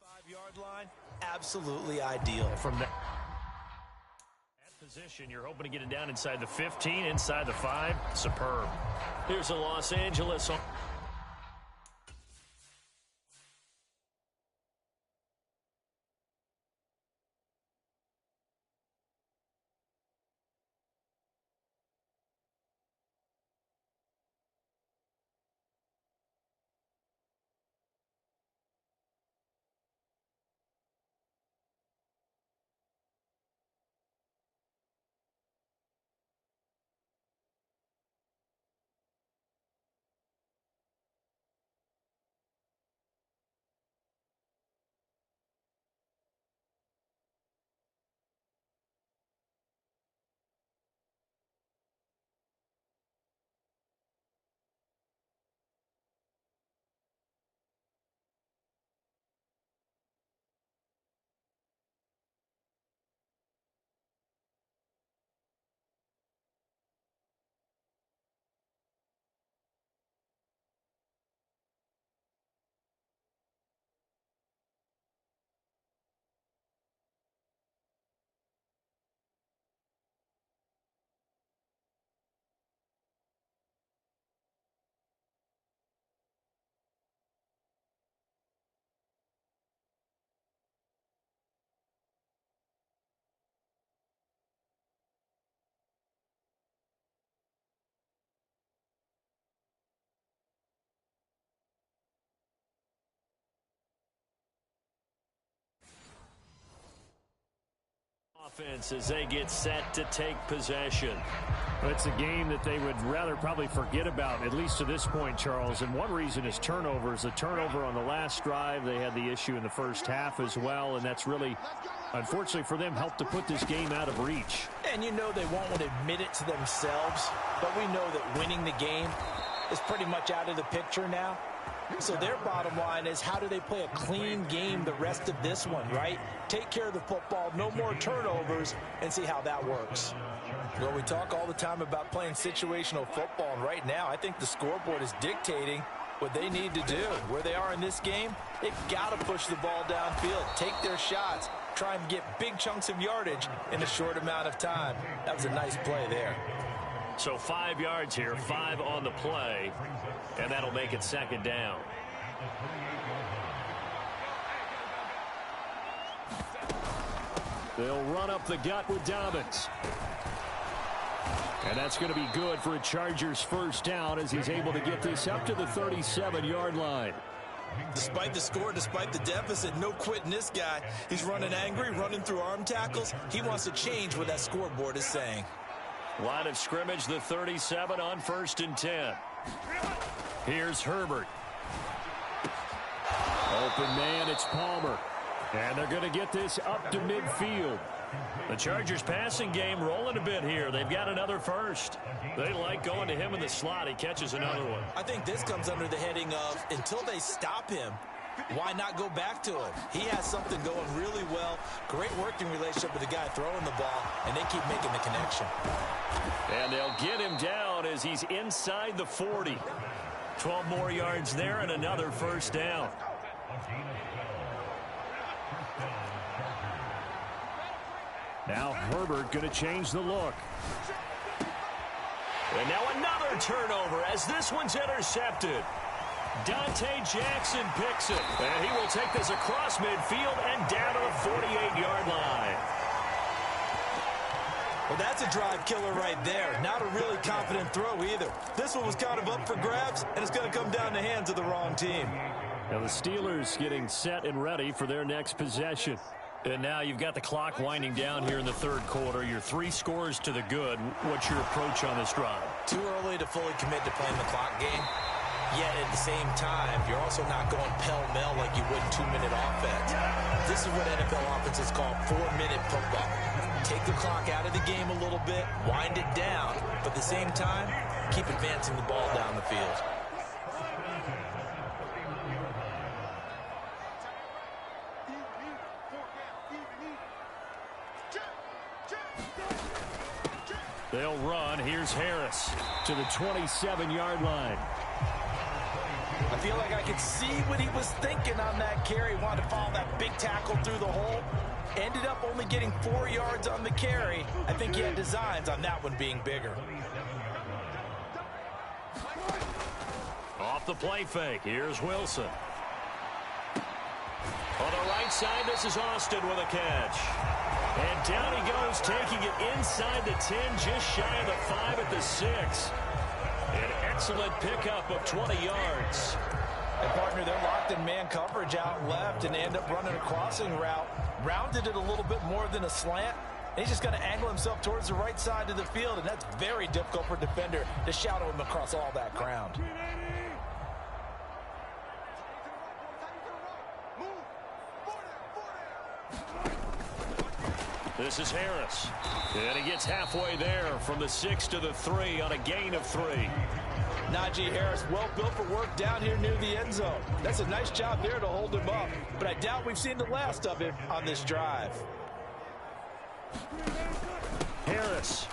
5-yard line. Absolutely ideal. From that position, you're hoping to get it down inside the 15, inside the 5. Superb. Here's a Los Angeles. offense as they get set to take possession. It's a game that they would rather probably forget about, at least to this point, Charles. And one reason is turnovers. The turnover on the last drive, they had the issue in the first half as well, and that's really, unfortunately for them, helped to put this game out of reach. And you know they won't want to admit it to themselves, but we know that winning the game is pretty much out of the picture now. So their bottom line is, how do they play a clean game the rest of this one, right? Take care of the football, no more turnovers, and see how that works. Well, we talk all the time about playing situational football, and right now I think the scoreboard is dictating what they need to do. Where they are in this game, they've got to push the ball downfield, take their shots, try and get big chunks of yardage in a short amount of time. That was a nice play there. So 5 yards here, 5 on the play, and that'll make it second down. They'll run up the gut with Dobbins. And that's going to be good for a Chargers first down as he's able to get this up to the 37-yard line. Despite the score, despite the deficit, no quitting this guy. He's running angry, running through arm tackles. He wants to change what that scoreboard is saying. Line of scrimmage, the 37 on 1st and 10. Here's Herbert. Open man, it's Palmer. And they're going to get this up to midfield. The Chargers passing game rolling a bit here. They've got another first. They like going to him in the slot. He catches another one. I think this comes under the heading of, until they stop him, why not go back to him? He has something going really well. Great working relationship with the guy throwing the ball, and they keep making the connection. And they'll get him down as he's inside the 40. 12 more yards there and another first down. Now Herbert going to change the look. And now another turnover as this one's intercepted. Dante Jackson picks it. And he will take this across midfield and down to the 48-yard line. Well, that's a drive killer right there. Not a really confident throw either. This one was kind of up for grabs, and it's going to come down the hands of the wrong team. Now the Steelers getting set and ready for their next possession. And now you've got the clock winding down here in the third quarter. You're 3 scores to the good. What's your approach on this drive? Too early to fully commit to playing the clock game. Yet at the same time, you're also not going pell-mell like you would 2-minute offense. This is what NFL offenses call 4-minute football. Take the clock out of the game a little bit, wind it down, but at the same time, keep advancing the ball down the field. They'll run. Here's Harris to the 27-yard line. I feel like I could see what he was thinking on that carry. Wanted to follow that big tackle through the hole. Ended up only getting 4 yards on the carry. I think he had designs on that one being bigger. Off the play fake. Here's Wilson. On the right side, this is Austin with a catch. And down he goes, taking it inside the 10, just shy of the 5 at the 6. An excellent pickup of 20 yards. And partner, they're locked in man coverage out left, and they end up running a crossing route. Rounded it a little bit more than a slant. And he's just going to angle himself towards the right side of the field, and that's very difficult for a defender to shadow him across all that ground. This is Harris. And he gets halfway there from the 6 to the 3 on a gain of 3. Najee Harris, well built for work down here near the end zone. That's a nice job there to hold him up. But I doubt we've seen the last of him on this drive. Harris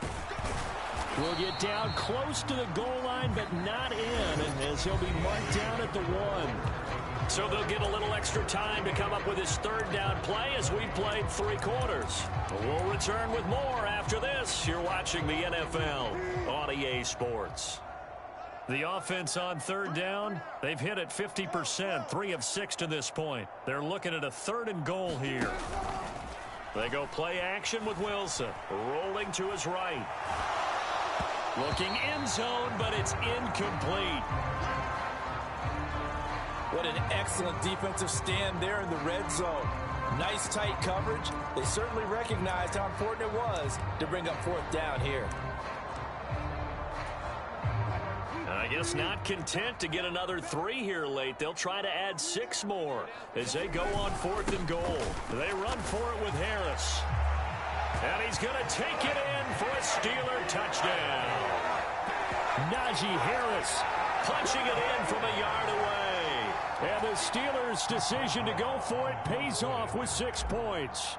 will get down close to the goal line, but not in, and as he'll be marked down at the 1. So they'll get a little extra time to come up with his third down play as we played 3 quarters. We'll return with more after this. You're watching the NFL on EA Sports. The offense on third down, they've hit it 50%, 3 of 6 to this point. They're looking at a 3rd and goal here. They go play action with Wilson, rolling to his right. Looking end zone, but it's incomplete. What an excellent defensive stand there in the red zone. Nice tight coverage. They certainly recognized how important it was to bring up fourth down here. I guess not content to get another 3 here late. They'll try to add 6 more as they go on 4th and goal. They run for it with Harris. And he's going to take it in for a Steeler touchdown. Najee Harris Punching it in from a yard away. And the Steelers' decision to go for it pays off with 6 points.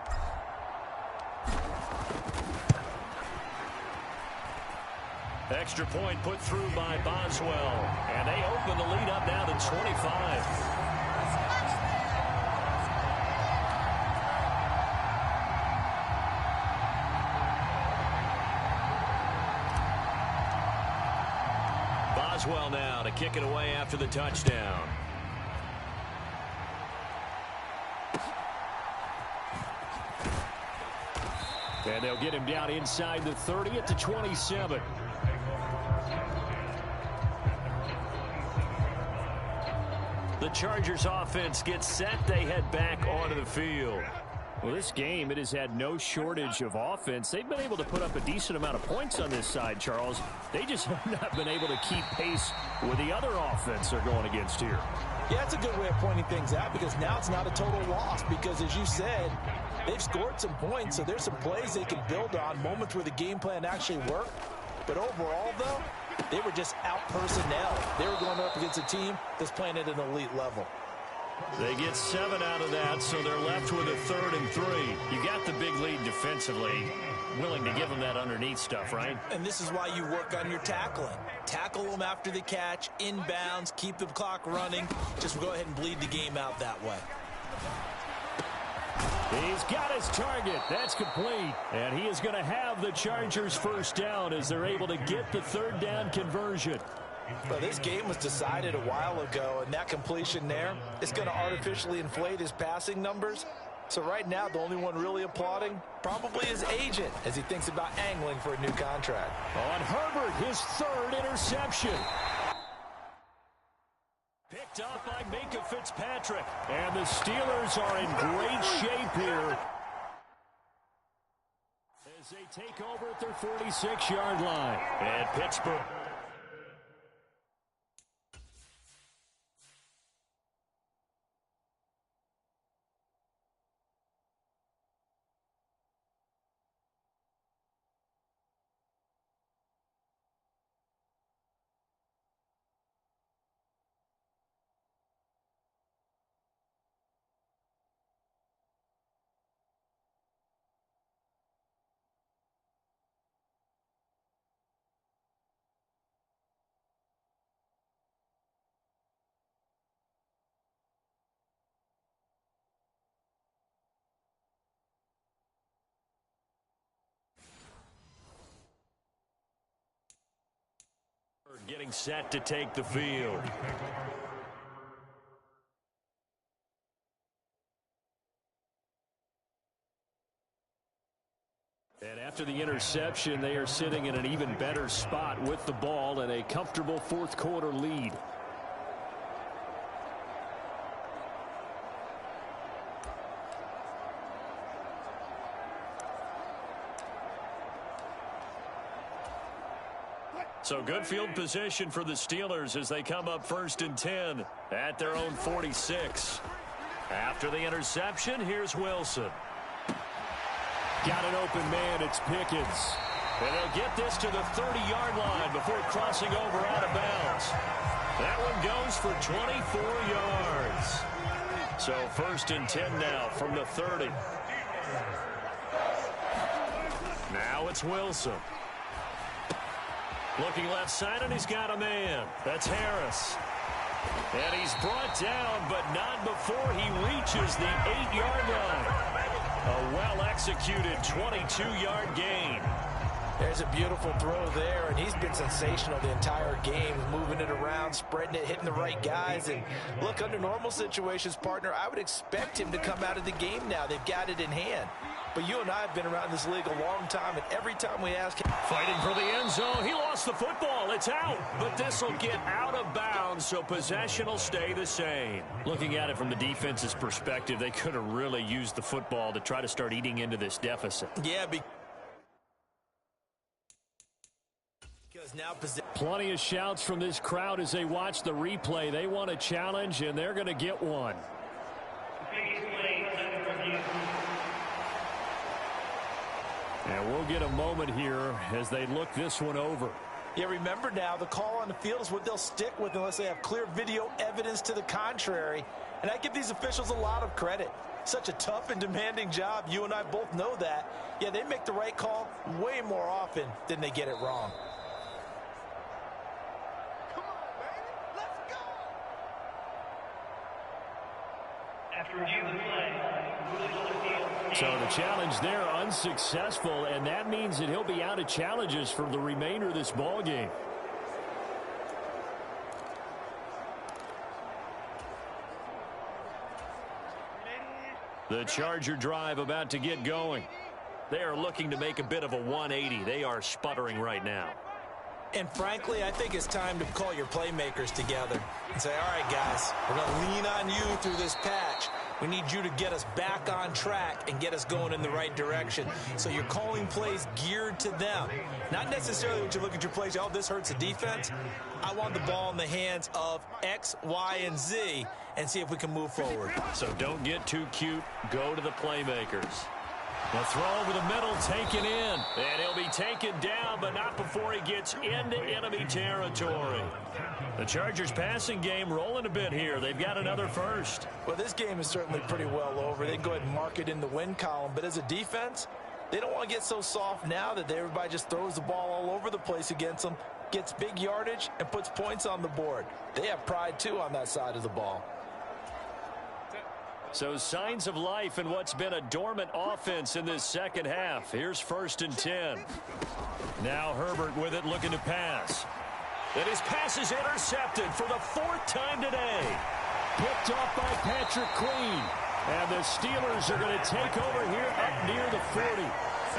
Extra point put through by Boswell. And they open the lead up now to 25. Boswell now to kick it away after the touchdown. And they'll get him down inside the 30 at the 27. The Chargers offense gets set. They head back onto the field. Well, this game, it has had no shortage of offense. They've been able to put up a decent amount of points on this side, Charles. They just have not been able to keep pace with the other offense they're going against here. Yeah, that's a good way of pointing things out because now it's not a total loss because, as you said, they've scored some points, so there's some plays they can build on, moments where the game plan actually worked. But overall, though, they were just out-personnel. They were going up against a team that's playing at an elite level. They get 7 out of that, so they're left with a 3rd and 3. You got the big lead defensively. Willing to give them that underneath stuff, right? And this is why you work on your tackling. Tackle them after the catch, inbounds, keep the clock running. Just go ahead and bleed the game out that way. He's got his target. That's complete. And he is going to have the Chargers first down as they're able to get the 3rd down conversion. But this game was decided a while ago, and that completion there is going to artificially inflate his passing numbers. So right now, the only one really applauding probably his agent as he thinks about angling for a new contract. On Herbert, his 3rd interception. Picked up by Minkah Fitzpatrick. And the Steelers are in great shape here as they take over at their 46-yard line. And Pittsburgh. Getting set to take the field. And after the interception, they are sitting in an even better spot with the ball and a comfortable 4th quarter lead. So good field position for the Steelers as they come up 1st and 10 at their own 46. After the interception, here's Wilson. Got an open man, it's Pickens. And they'll get this to the 30-yard line before crossing over out of bounds. That one goes for 24 yards. So 1st and 10 now from the 30. Now it's Wilson. Looking left side, and he's got a man. That's Harris. And he's brought down, but not before he reaches the 8-yard line. A well-executed 22-yard gain. There's a beautiful throw there, and he's been sensational the entire game, moving it around, spreading it, hitting the right guys. And look, under normal situations, partner, I would expect him to come out of the game now. They've got it in hand. But you and I have been around this league a long time, and every time we ask him... Fighting for the end zone. He lost the football. It's out. But this will get out of bounds, so possession will stay the same. Looking at it from the defense's perspective, they could have really used the football to try to start eating into this deficit. Yeah, because now... Plenty of shouts from this crowd as they watch the replay. They want a challenge, and they're going to get one. And we'll get a moment here as they look this one over. Yeah, remember now, the call on the field is what they'll stick with unless they have clear video evidence to the contrary. And I give these officials a lot of credit. Such a tough and demanding job. You and I both know that. Yeah, they make the right call way more often than they get it wrong. Come on, baby. Let's go. After review of the play, so the challenge there unsuccessful, and that means that he'll be out of challenges for the remainder of this ball game. The Charger drive about to get going. They are looking to make a bit of a 180. They are sputtering right now. And frankly, I think it's time to call your playmakers together and say, all right, guys, we're going to lean on you through this patch. We need you to get us back on track and get us going in the right direction. So you're calling plays geared to them. Not necessarily when you look at your plays, oh, this hurts the defense. I want the ball in the hands of X, Y, and Z and see if we can move forward. So don't get too cute. Go to the playmakers. The throw over the middle, taken in. And he'll be taken down, but not before he gets into enemy territory. The Chargers passing game rolling a bit here. They've got another first. Well, this game is certainly pretty well over. They can go ahead and mark it in the win column. But as a defense, they don't want to get so soft now that everybody just throws the ball all over the place against them, gets big yardage, and puts points on the board. They have pride, too, on that side of the ball. So signs of life in what's been a dormant offense in this second half. Here's 1st and 10. Now Herbert with it, looking to pass. And his pass is intercepted for the 4th time today. Picked off by Patrick Queen. And the Steelers are going to take over here up near the 40.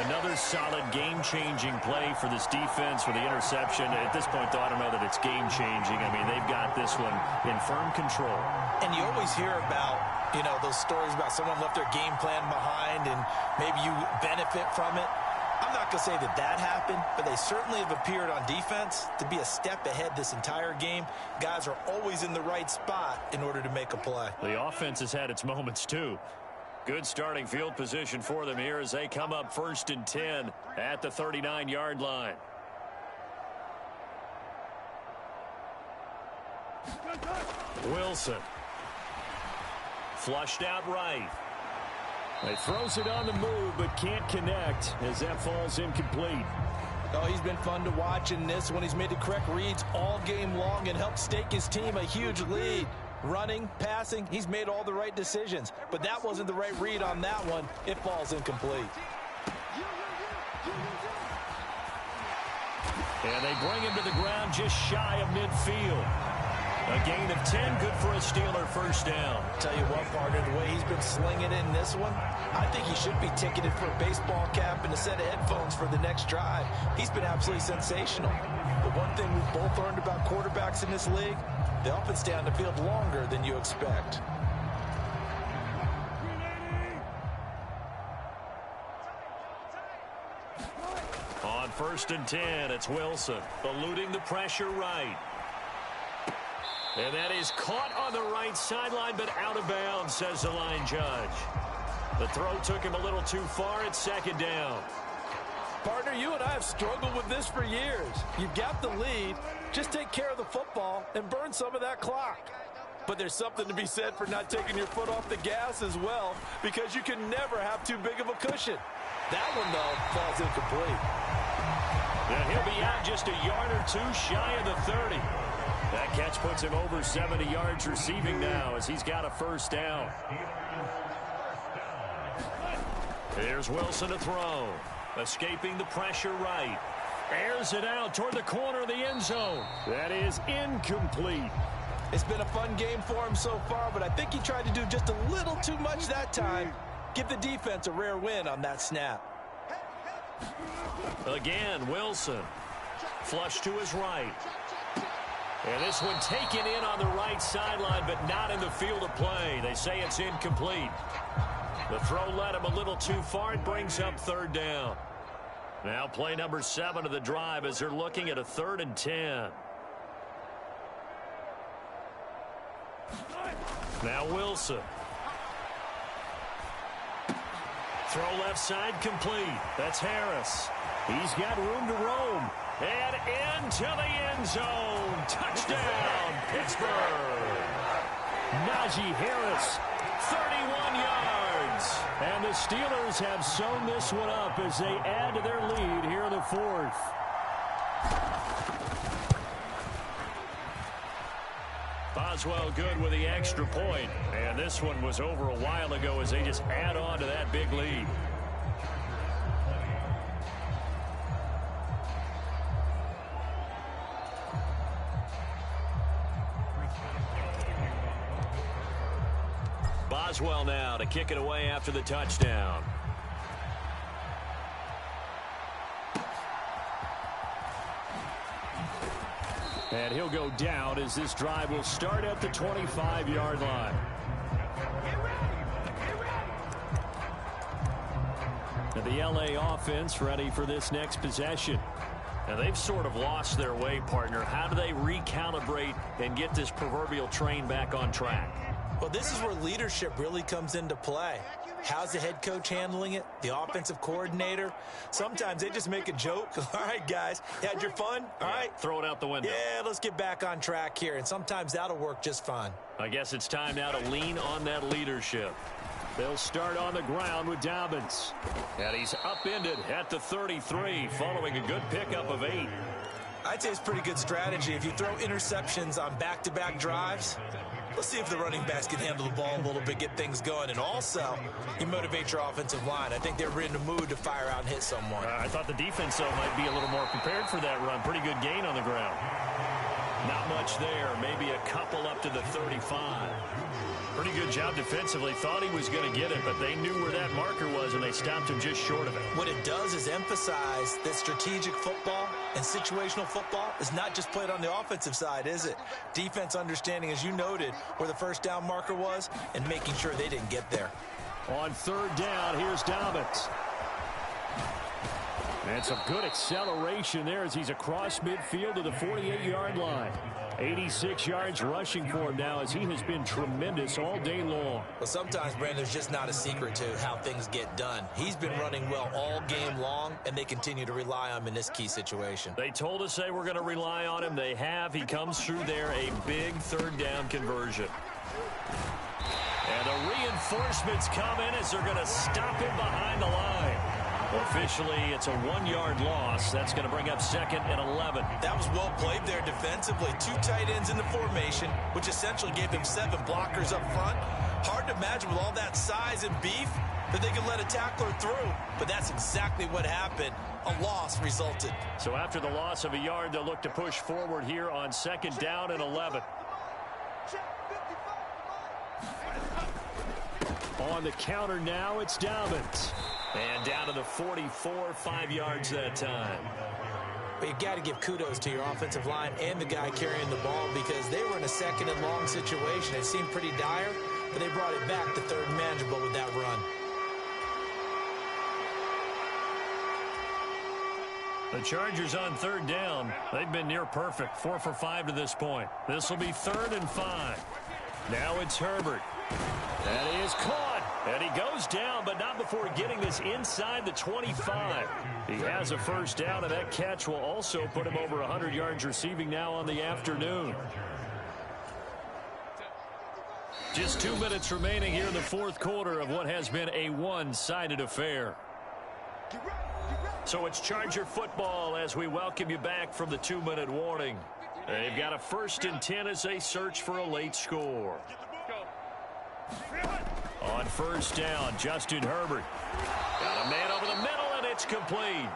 Another solid game-changing play for this defense for the interception. At this point, though, I don't know that it's game-changing. I mean, they've got this one in firm control. And you always hear about, you know, those stories about someone left their game plan behind and maybe you benefit from it. I'm not going to say that that happened, but they certainly have appeared on defense to be a step ahead this entire game. Guys are always in the right spot in order to make a play. The offense has had its moments, too. Good starting field position for them here as they come up 1st and 10 at the 39-yard line. Wilson. Flushed out right. He throws it on the move but can't connect as that falls incomplete. Oh, he's been fun to watch in this one. He's made the correct reads all game long and helped stake his team a huge lead. Running, passing, he's made all the right decisions. But that wasn't the right read on that one. It falls incomplete. And they bring him to the ground just shy of midfield. A gain of 10, good for a Steeler first down. Tell you what, partner, the way he's been slinging in this one, I think he should be ticketed for a baseball cap and a set of headphones for the next drive. He's been absolutely sensational. The one thing we've both learned about quarterbacks in this league, they often stay on the field longer than you expect. On 1st and 10, it's Wilson, eluding the pressure right. And that is caught on the right sideline, but out of bounds, says the line judge. The throw took him a little too far. It's 2nd down. Partner, you and I have struggled with this for years. You've got the lead. Just take care of the football and burn some of that clock. But there's something to be said for not taking your foot off the gas as well, because you can never have too big of a cushion. That one, though, falls incomplete. And he'll be out just a yard or two shy of the 30. That catch puts him over 70 yards receiving now as he's got a 1st down. Here's Wilson to throw. Escaping the pressure right. Airs it out toward the corner of the end zone. That is incomplete. It's been a fun game for him so far, but I think he tried to do just a little too much that time. Give the defense a rare win on that snap. Again, Wilson. Flush to his right. And this one taken in on the right sideline, but not in the field of play. They say it's incomplete. The throw led him a little too far. It brings up third down. Now play number 7 of the drive as they're looking at a 3rd and 10. Now Wilson. Throw left side complete. That's Harris. He's got room to roam. And into the end zone. Touchdown, Pittsburgh. Najee Harris. 31 yards. And the Steelers have sewn this one up as they add to their lead here in the 4th. Boswell good with the extra point. And this one was over a while ago as they just add on to that big lead. Boswell now to kick it away after the touchdown. And he'll go down as this drive will start at the 25-yard line. And the LA offense ready for this next possession. And they've sort of lost their way, partner. How do they recalibrate and get this proverbial train back on track? Well, this is where leadership really comes into play. How's the head coach handling it? The offensive coordinator? Sometimes they just make a joke. All right, guys, you had your fun? All right. Throw it out the window. Yeah, let's get back on track here. And sometimes that'll work just fine. I guess it's time now to lean on that leadership. They'll start on the ground with Dobbins. And he's upended at the 33 following a good pickup of 8. I'd say it's pretty good strategy. If you throw interceptions on back-to-back drives, let's see if the running backs can handle the ball a little bit, get things going. And also, you motivate your offensive line. I think they're in the mood to fire out and hit someone. I thought the defense, though, might be a little more prepared for that run. Pretty good gain on the ground. Not much there. Maybe a couple up to the 35. Pretty good job defensively. Thought he was going to get it, but they knew where that marker was, and they stopped him just short of it. What it does is emphasize that strategic football and situational football is not just played on the offensive side, is it? Defense understanding, as you noted, where the first down marker was and making sure they didn't get there. On 3rd down, here's Dobbins. And some good acceleration there as he's across midfield to the 48-yard line. 86 yards rushing for him now as he has been tremendous all day long. Well, sometimes, Brandon, there's just not a secret to how things get done. He's been running well all game long, and they continue to rely on him in this key situation. They told us they were going to rely on him. They have. He comes through there, a big 3rd down conversion. And the reinforcements come in as they're going to stop him behind the line. Officially, it's a 1-yard loss. That's going to bring up 2nd and 11. That was well played there defensively. 2 tight ends in the formation, which essentially gave them 7 blockers up front. Hard to imagine with all that size and beef that they could let a tackler through. But that's exactly what happened. A loss resulted. So after the loss of a yard, they'll look to push forward here on 2nd down and 11. On the counter now, it's Dobbins. And down to the 44, 5 yards that time. But you've got to give kudos to your offensive line and the guy carrying the ball because they were in a 2nd and long situation. It seemed pretty dire, but they brought it back to 3rd and manageable with that run. The Chargers on 3rd down. They've been near perfect, 4 for 5 to this point. This will be 3rd and 5. Now it's Herbert. And he is caught. And he goes down, but not before getting this inside the 25. He has a 1st down, and that catch will also put him over 100 yards receiving now on the afternoon. Just 2 minutes remaining here in the 4th quarter of what has been a one-sided affair. So it's Charger football as we welcome you back from the 2-minute warning. They've got a 1st and 10 as they search for a late score. On 1st down, Justin Herbert. Got a man over the middle, and it's complete.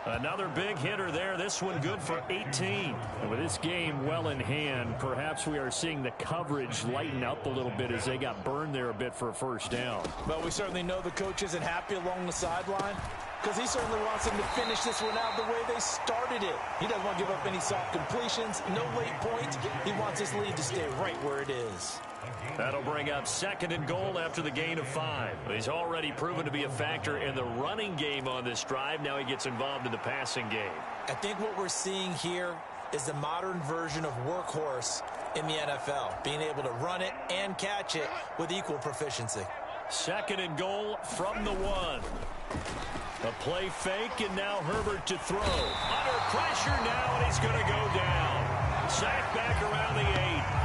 Another big hitter there. This one good for 18. And with this game well in hand, perhaps we are seeing the coverage lighten up a little bit as they got burned there a bit for a first down. But we certainly know the coach isn't happy along the sideline because he certainly wants them to finish this one out the way they started it. He doesn't want to give up any soft completions, no late points. He wants his lead to stay right where it is. That'll bring up 2nd and goal after the gain of 5. He's already proven to be a factor in the running game on this drive. Now he gets involved in the passing game. I think what we're seeing here is the modern version of workhorse in the NFL, being able to run it and catch it with equal proficiency. 2nd and goal from the 1. A play fake, and now Herbert to throw. Under pressure now, and he's going to go down. Sacked back around the 8.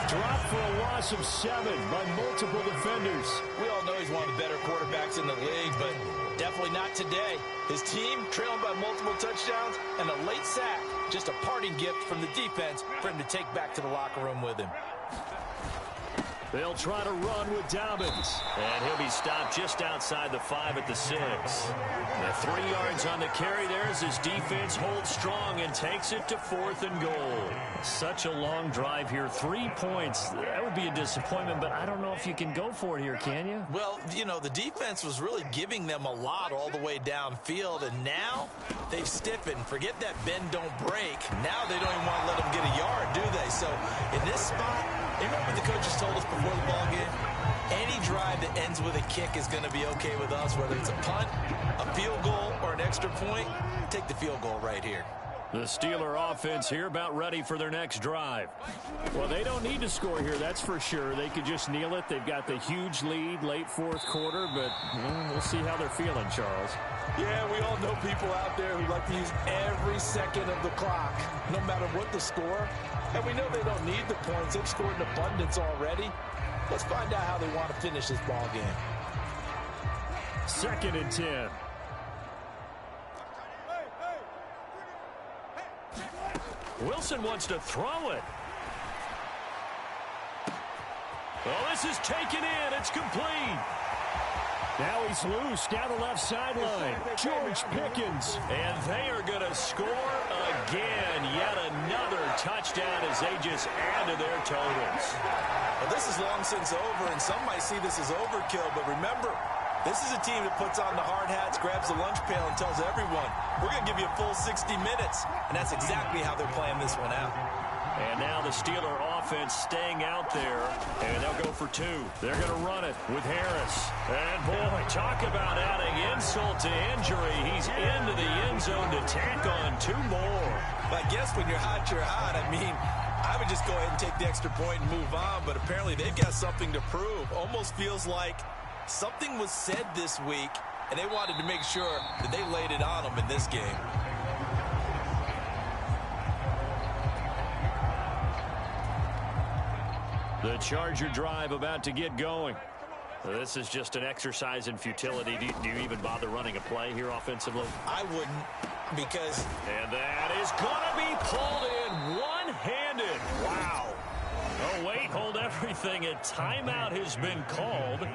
Dropped for a loss of 7 by multiple defenders. We all know he's one of the better quarterbacks in the league, but definitely not today. His team trailing by multiple touchdowns and a late sack. Just a parting gift from the defense for him to take back to the locker room with him. They'll try to run with Dobbins. And he'll be stopped just outside the 5 at the 6. The 3 yards on the carry there as his defense holds strong and takes it to 4th and goal. Such a long drive here. 3 points. That would be a disappointment, but I don't know if you can go for it here, can you? Well, you know, the defense was really giving them a lot all the way downfield, and now they've stiffened. Forget that bend, don't break. Now they don't even want to let them get a yard, do they? So in this spot, remember the coaches told us before the ball game, any drive that ends with a kick is going to be okay with us, whether it's a punt, a field goal, or an extra point. Take the field goal right here. The Steeler offense here about ready for their next drive. Well, they don't need to score here, that's for sure. They could just kneel it. They've got the huge lead late 4th quarter, but we'll see how they're feeling, Charles. Yeah, we all know people out there who like to use every second of the clock, no matter what the score. And we know they don't need the points. They've scored in abundance already. Let's find out how they want to finish this ball game. 2nd and 10. Wilson wants to throw it. Oh, this is taken in. It's complete. Now he's loose down the left sideline. George Pickens. And they are going to score again. Yet another touchdown as they just add to their totals. Well, this is long since over, and some might see this as overkill. But remember, this is a team that puts on the hard hats, grabs the lunch pail, and tells everyone, we're going to give you a full 60 minutes. And that's exactly how they're playing this one out. And now the Steeler offense staying out there, and they'll go for 2. They're going to run it with Harris. And, boy, talk about adding insult to injury. He's into the end zone to tack on 2 more. But I guess when you're hot, you're hot. I mean, I would just go ahead and take the extra point and move on, but apparently they've got something to prove. Almost feels like something was said this week, and they wanted to make sure that they laid it on them in this game. The Charger drive about to get going. This is just an exercise in futility. Do you even bother running a play here offensively? I wouldn't, because... And that is going to be pulled in one-handed. Wow. Oh, wait, hold everything. A timeout has been called.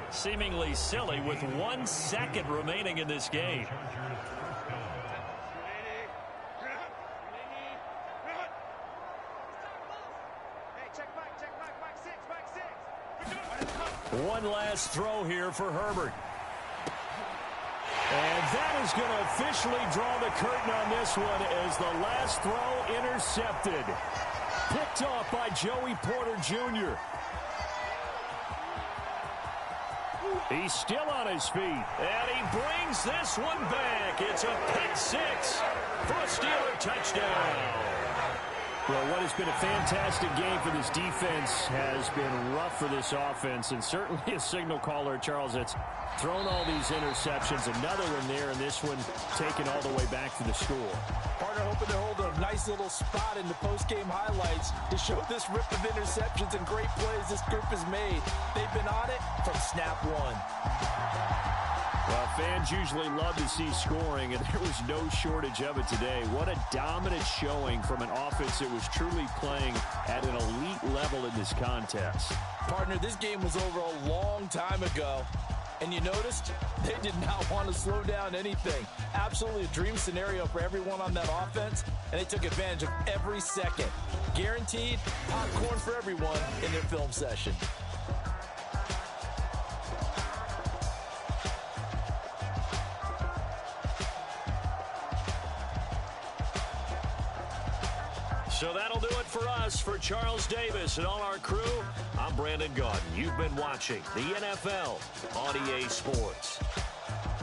Seemingly silly with 1 second remaining in this game. One last throw here for Herbert. And that is going to officially draw the curtain on this one as the last throw intercepted. Picked off by Joey Porter Jr. He's still on his feet. And he brings this one back. It's a pick 6 for a Steeler touchdown. Well, what has been a fantastic game for this defense has been rough for this offense, and certainly a signal caller, Charles, that's thrown all these interceptions. Another one there, and this one taken all the way back to the score. Partner hoping to hold a nice little spot in the post-game highlights to show this rip of interceptions and great plays this group has made. They've been on it from snap 1. Well, fans usually love to see scoring, and there was no shortage of it today. What a dominant showing from an offense that was truly playing at an elite level in this contest. Partner, this game was over a long time ago, And you noticed they did not want to slow down anything. Absolutely a dream scenario for everyone on that offense, and they took advantage of every second. Guaranteed popcorn for everyone in their film session. So that'll do it for us. For Charles Davis and all our crew, I'm Brandon Gaudin. You've been watching the NFL on EA Sports.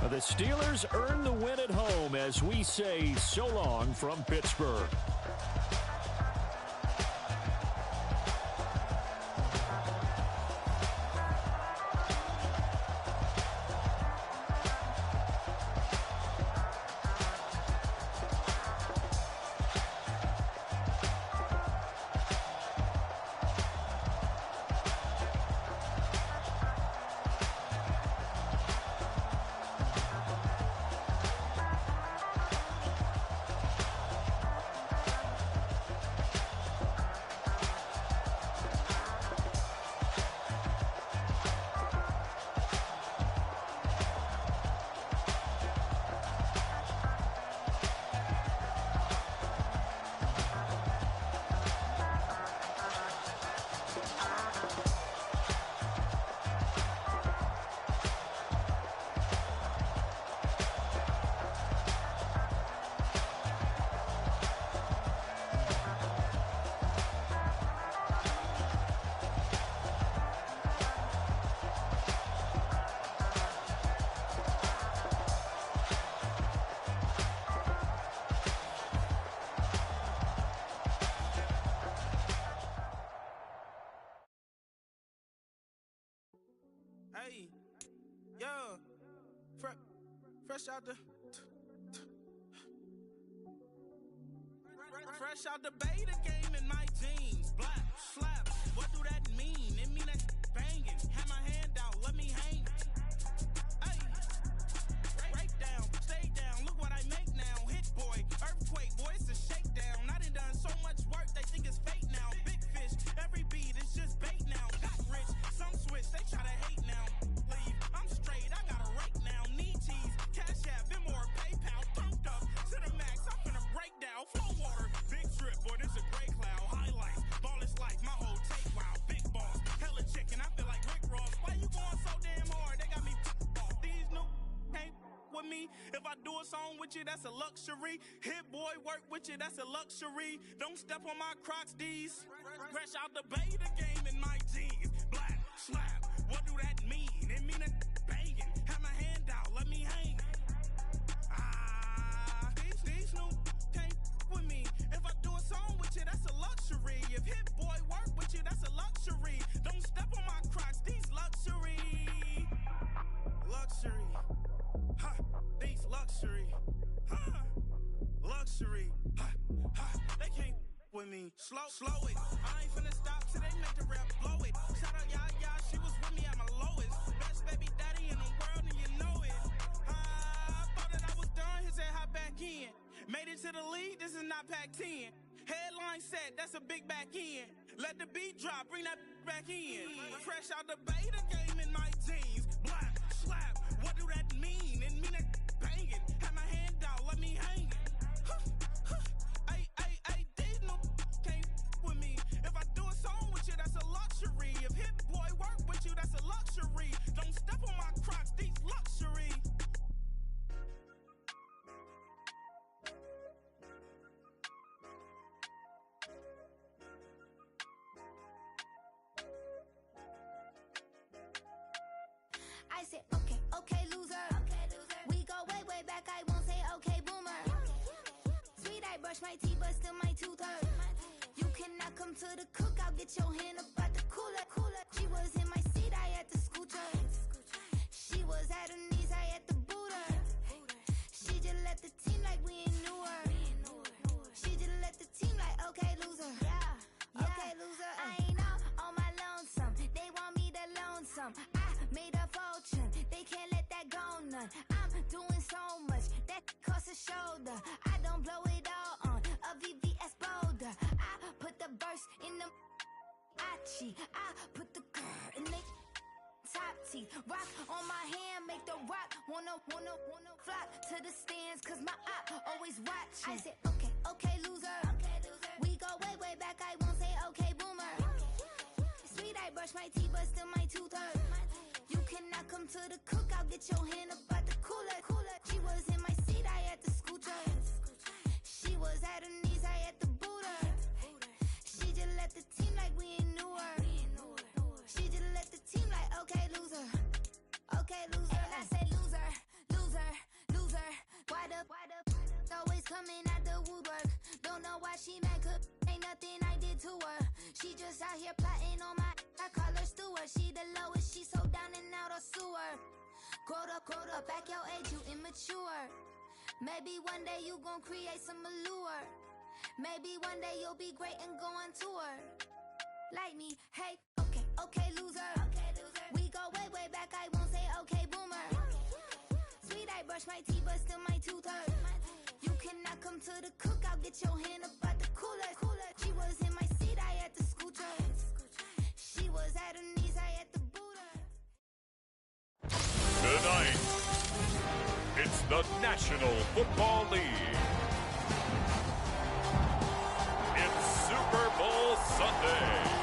The Steelers earn the win at home as we say so long from Pittsburgh. Hey, yo, fresh out the beta game in my jeans. Black slap, what do that mean? It mean that banging. Have my hand out, let me hang. Hey, break down, stay down. Look what I make now. Hit boy, earthquake, boy, it's a shakedown. I done so much work, they think it's fake now. Big fish, every beat is just bait now. Got rich, some switch, they try to hate now. Leave, I'm straight, I got a rake now. Need cheese, cash app, been more PayPal. Thumped up to the max, I'm finna break down. Flow water, big trip, boy, this a gray cloud. Highlights, ball is life, my whole take wow. Big boss, hella chicken, I feel like Rick Ross. Why you going so damn hard? They got me off. These new can't with me. If I do a song with you, that's a luxury. Hit boy, work with you, that's a luxury. Don't step on my Crocs, D's. Fresh out the beta game in my jeans. Black slap, what do that mean? It mean that banging. Have my hand out, let me hang. These new can't with me. If I do a song with you, that's a luxury. If Hit Boy work with you, that's a luxury. Don't step on my Crocs, these luxury. Luxury. Ha, these luxury. Ha, luxury. Ha, ha, they can't with me. Slow it. I ain't finna stop till they make the rap blow it. Shout out Yaya, she was with me at my lowest. Best baby daddy in the world and you know it. I thought that I was done, he said hop back in. Made it to the league, this is not Pac-10. Headline set, that's a big back end. Let the beat drop, bring that back in. Fresh out the beta game in my jeans. Black slap, what do that mean? It mean that banging. Have my hand out, let me hang. Ay, these no can't with me. If I do a song with you, that's a luxury. If Hit Boy work with you, that's a luxury. Don't step on my Crocs, these luxury. I said, okay, loser. We go way back, I won't say okay, boomer. Sweet, I brush my teeth, but still my tooth hurt. You cannot come to the cookout, get your hand up at the cooler. She was in my seat, I had to scoot her. She was at her knees, I had to boot her. She just left the team like we ain't knew her. She just left the team like, okay, loser. Yeah, okay, loser. I ain't on my lonesome. They want me to loan some. I made a fortune. They can't let that go none. I'm doing so much that costs a shoulder. I don't blow it all on a VVS boulder. I put the verse in the I put the girl in the top teeth. Rock on my hand, make the rock wanna flock to the stands, cause my op always watching. I said, okay, loser. We go way back, I won't say okay, boomer. Sweet, I brush my teeth, but still my tooth hurt. You cannot come to the cookout, get your hand up at the cooler. She was in my seat, I had to scoot her. She was at her knees, I had to boot her. She just let the team like we ain't knew her. She just let the team like, okay, loser. Okay, loser. And I say loser. Why the always coming at the woodwork? Don't know why she mad, cause ain't nothing I did to her. She just out here plotting on my, I call her steward. She the lowest, she so down and out of sewer. Growed up, back your age, you immature. Maybe one day you gon' create some allure. Maybe one day you'll be great and go on tour. Like me, hey, okay, loser. We go way back, I won't say okay, boomer. Sweet, I brush my teeth, but still my tooth hurt. You cannot come to the cookout, get your hand up at the cooler. She was in my seat, I had to scoot her. She was at her knees, I had to boot her. Tonight, it's the National Football League. It's Super Bowl Sunday.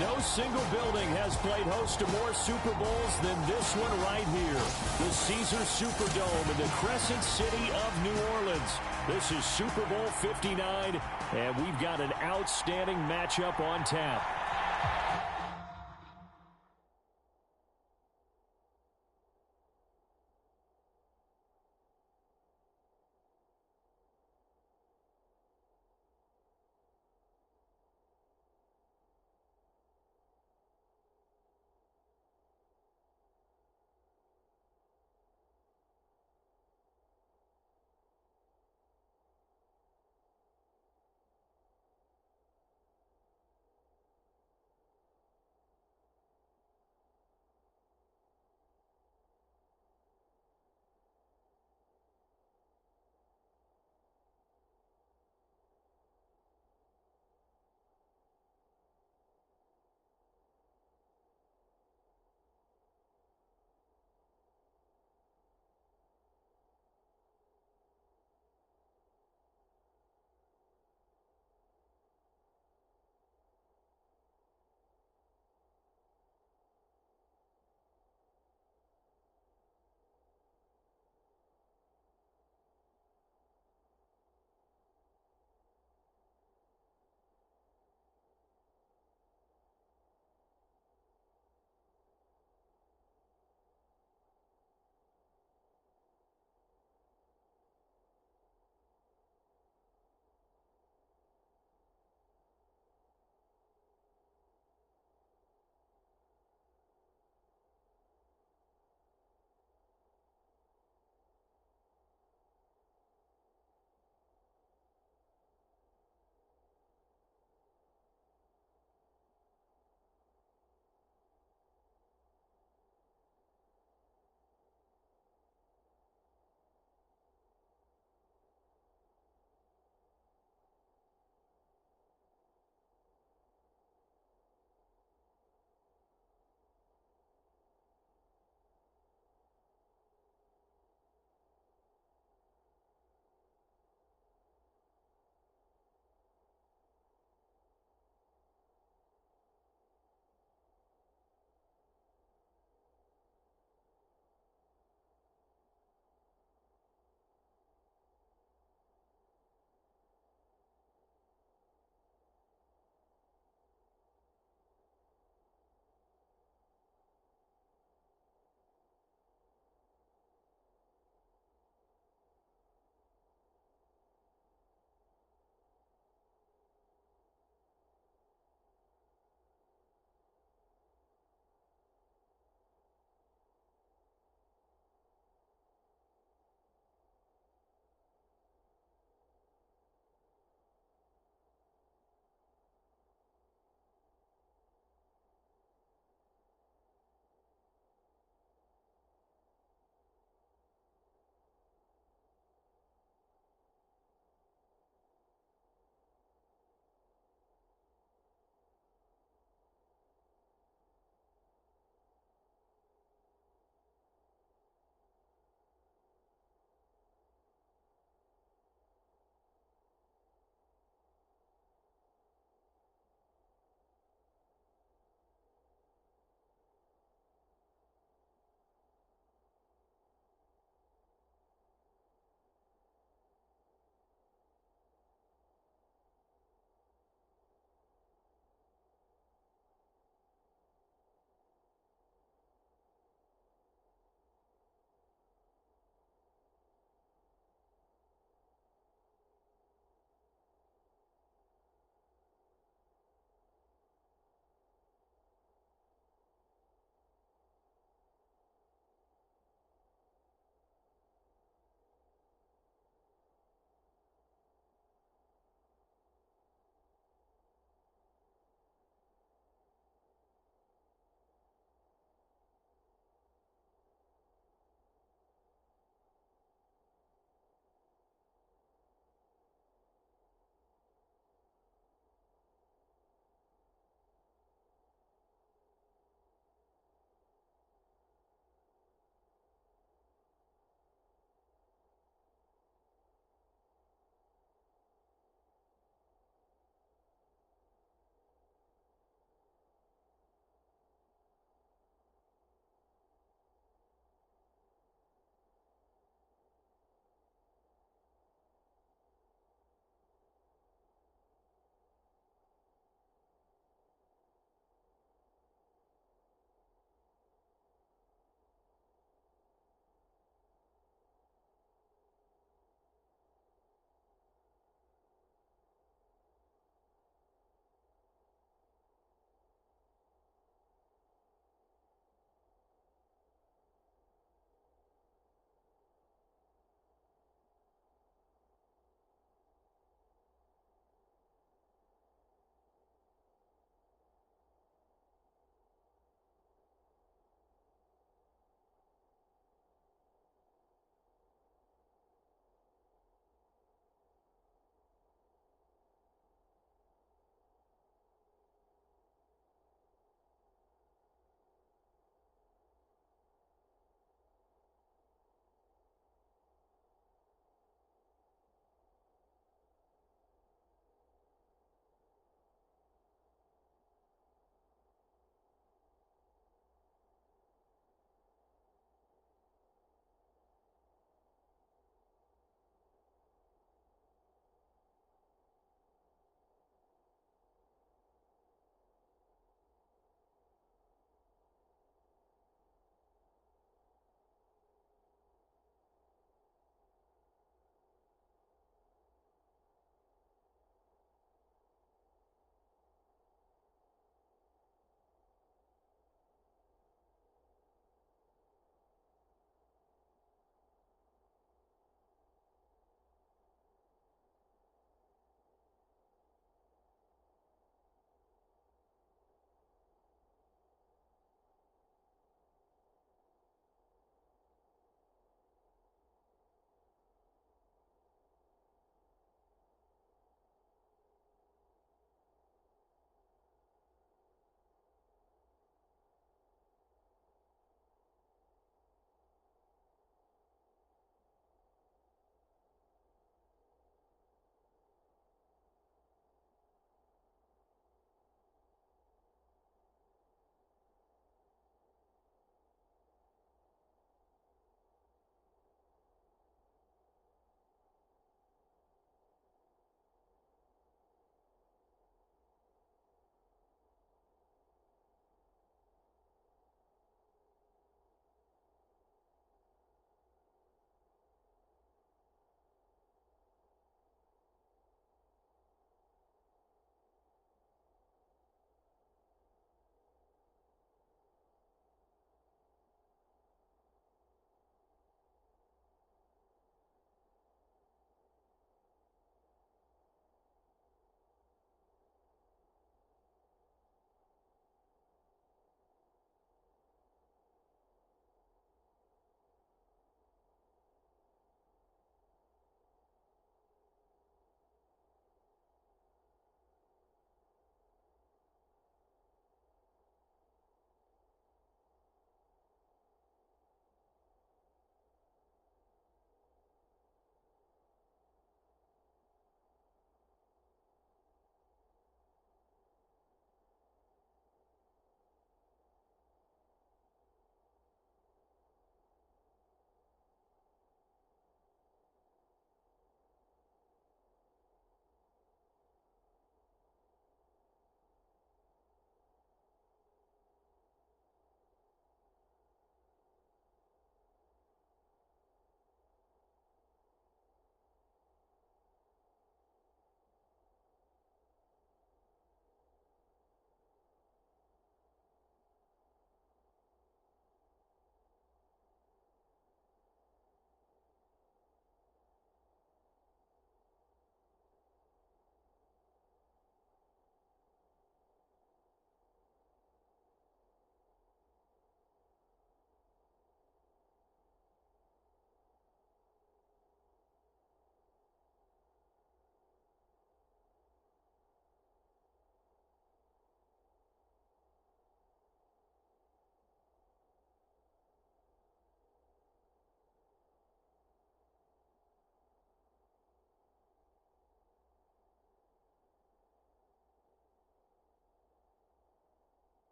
No single building has played host to more Super Bowls than this one right here. The Caesars Superdome in the Crescent City of New Orleans. This is Super Bowl 59, and we've got an outstanding matchup on tap.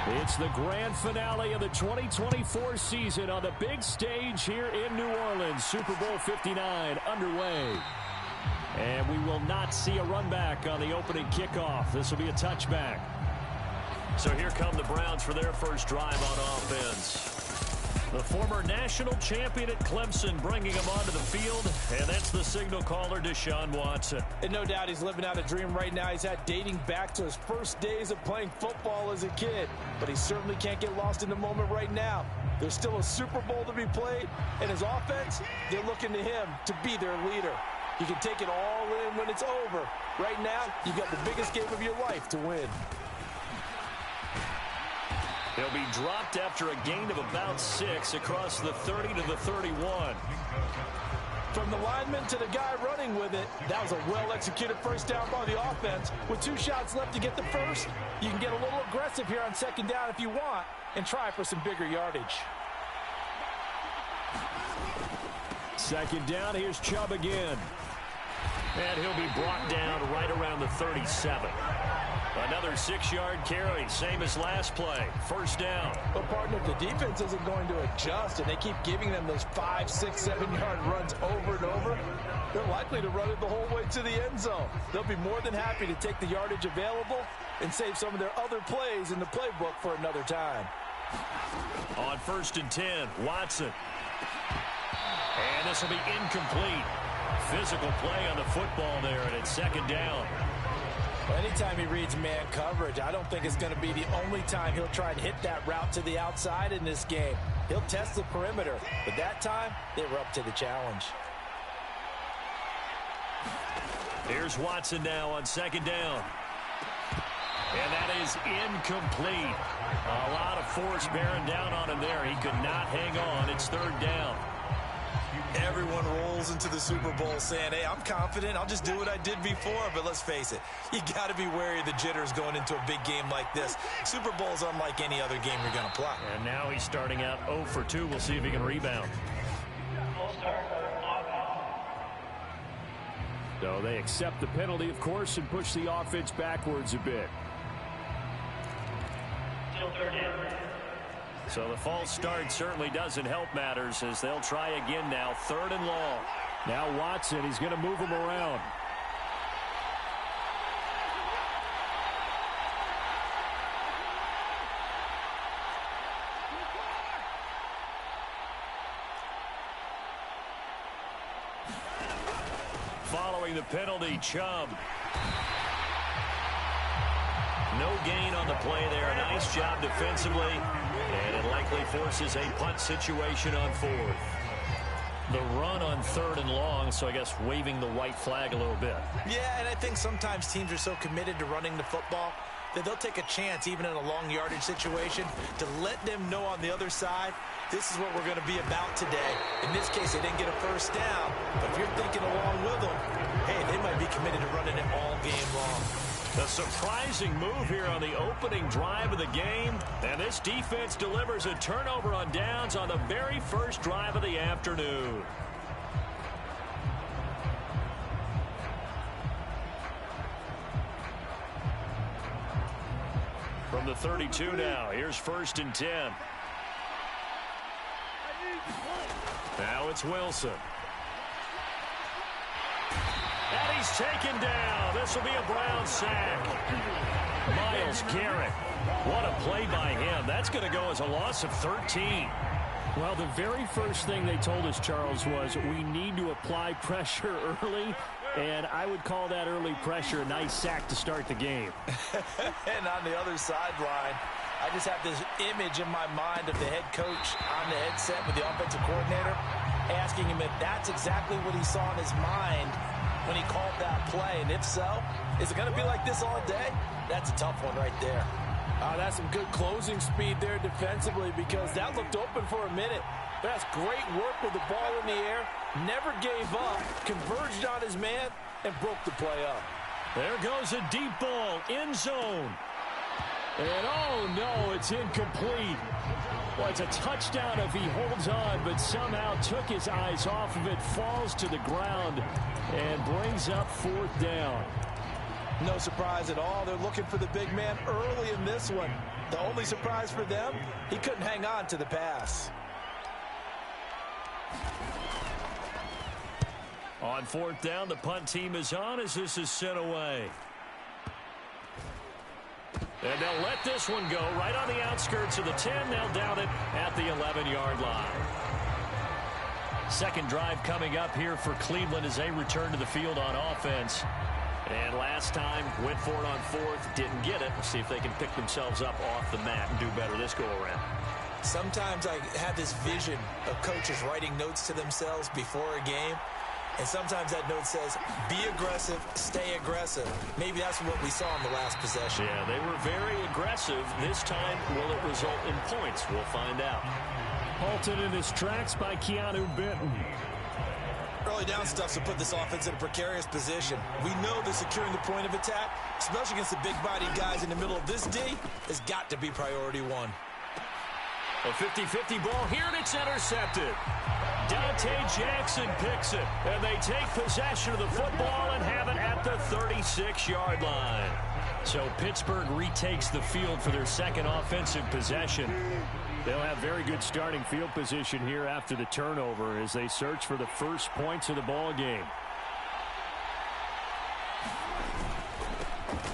It's the grand finale of the 2024 season on the big stage here in New Orleans. Super Bowl 59 underway. And we will not see a run back on the opening kickoff. This will be a touchback. So here come the Browns for their first drive on offense. The former national champion at Clemson bringing him onto the field, and that's the signal caller, Deshaun Watson. And no doubt he's living out a dream right now. He's had dating back to his first days of playing football as a kid, but he certainly can't get lost in the moment right now. There's still a Super Bowl to be played, and his offense, they're looking to him to be their leader. You can take it all in when it's over. Right now, you got the biggest game of your life to win. He'll be dropped after a gain of about 6 across the 30 to the 31. From the lineman to the guy running with it, that was a well-executed first down by the offense. With 2 shots left to get the first, you can get a little aggressive here on second down if you want and try for some bigger yardage. Second down, here's Chubb again. And he'll be brought down right around the 37. Another 6-yard carry, same as last play. First down. But, partner, if the defense isn't going to adjust and they keep giving them those 5, 6, 7-yard runs over and over, they're likely to run it the whole way to the end zone. They'll be more than happy to take the yardage available and save some of their other plays in the playbook for another time. On 1st and 10, Watson. And this will be incomplete. Physical play on the football there, and it's second down. Well, anytime he reads man coverage, I don't think it's going to be the only time he'll try and hit that route to the outside in this game. He'll test the perimeter, but that time, they were up to the challenge. Here's Watson now on second down. And that is incomplete. A lot of force bearing down on him there. He could not hang on. It's third down. Everyone rolls into the Super Bowl saying, hey, I'm confident. I'll just do what I did before. But let's face it, you got to be wary of the jitters going into a big game like this. Super Bowl's unlike any other game you're going to play. And now he's starting out 0 for 2. We'll see if he can rebound. So they accept the penalty, of course, and push the offense backwards a bit. So the false start certainly doesn't help matters as they'll try again now. 3rd and long. Now Watson, he's going to move him around. Following the penalty, Chubb. No gain on the play there. Nice job defensively. And it likely forces a punt situation on 4th. The run on 3rd and long, so I guess waving the white flag a little bit. Yeah, and I think sometimes teams are so committed to running the football that they'll take a chance, even in a long yardage situation, to let them know on the other side, this is what we're going to be about today. In this case, they didn't get a first down, but if you're thinking along with them, hey, they might be committed to running it all game long. A surprising move here on the opening drive of the game. And this defense delivers a turnover on downs on the very first drive of the afternoon. From the 32 now, here's 1st and 10. Now it's Wilson. And he's taken down. This will be a Brown sack. Myles Garrett. What a play by him. That's going to go as a loss of 13. Well, the very first thing they told us, Charles, was we need to apply pressure early, and I would call that early pressure a nice sack to start the game. And on the other sideline, I just have this image in my mind of the head coach on the headset with the offensive coordinator asking him if that's exactly what he saw in his mind when he called that play. And if so, is it going to be like this all day? That's a tough one right there. That's some good closing speed there defensively because that looked open for a minute. That's great work with the ball in the air. Never gave up, converged on his man, and broke the play up. There goes a deep ball, end zone. And oh no, it's incomplete. Well, it's a touchdown if he holds on, but somehow took his eyes off of it, falls to the ground, and brings up 4th down. No surprise at all. They're looking for the big man early in this one. The only surprise for them, he couldn't hang on to the pass. On fourth down, the punt team is on as this is sent away. And they'll let this one go right on the outskirts of the 10. They'll down it at the 11-yard line. Second drive coming up here for Cleveland as they return to the field on offense. And last time, went for it on fourth, didn't get it. We'll see if they can pick themselves up off the mat and do better this go-around. Sometimes I have this vision of coaches writing notes to themselves before a game. And sometimes that note says, be aggressive, stay aggressive. Maybe that's what we saw in the last possession. Yeah, they were very aggressive. This time, will it result in points? We'll find out. Halted in his tracks by Keanu Benton. Early down stuff will put this offense in a precarious position. We know that securing the point of attack, especially against the big-bodied guys in the middle of this D, has got to be priority one. A 50-50 ball here, and it's intercepted. Dante Jackson picks it, and they take possession of the football and have it at the 36-yard line. So Pittsburgh retakes the field for their second offensive possession. They'll have very good starting field position here after the turnover as they search for the first points of the ball game.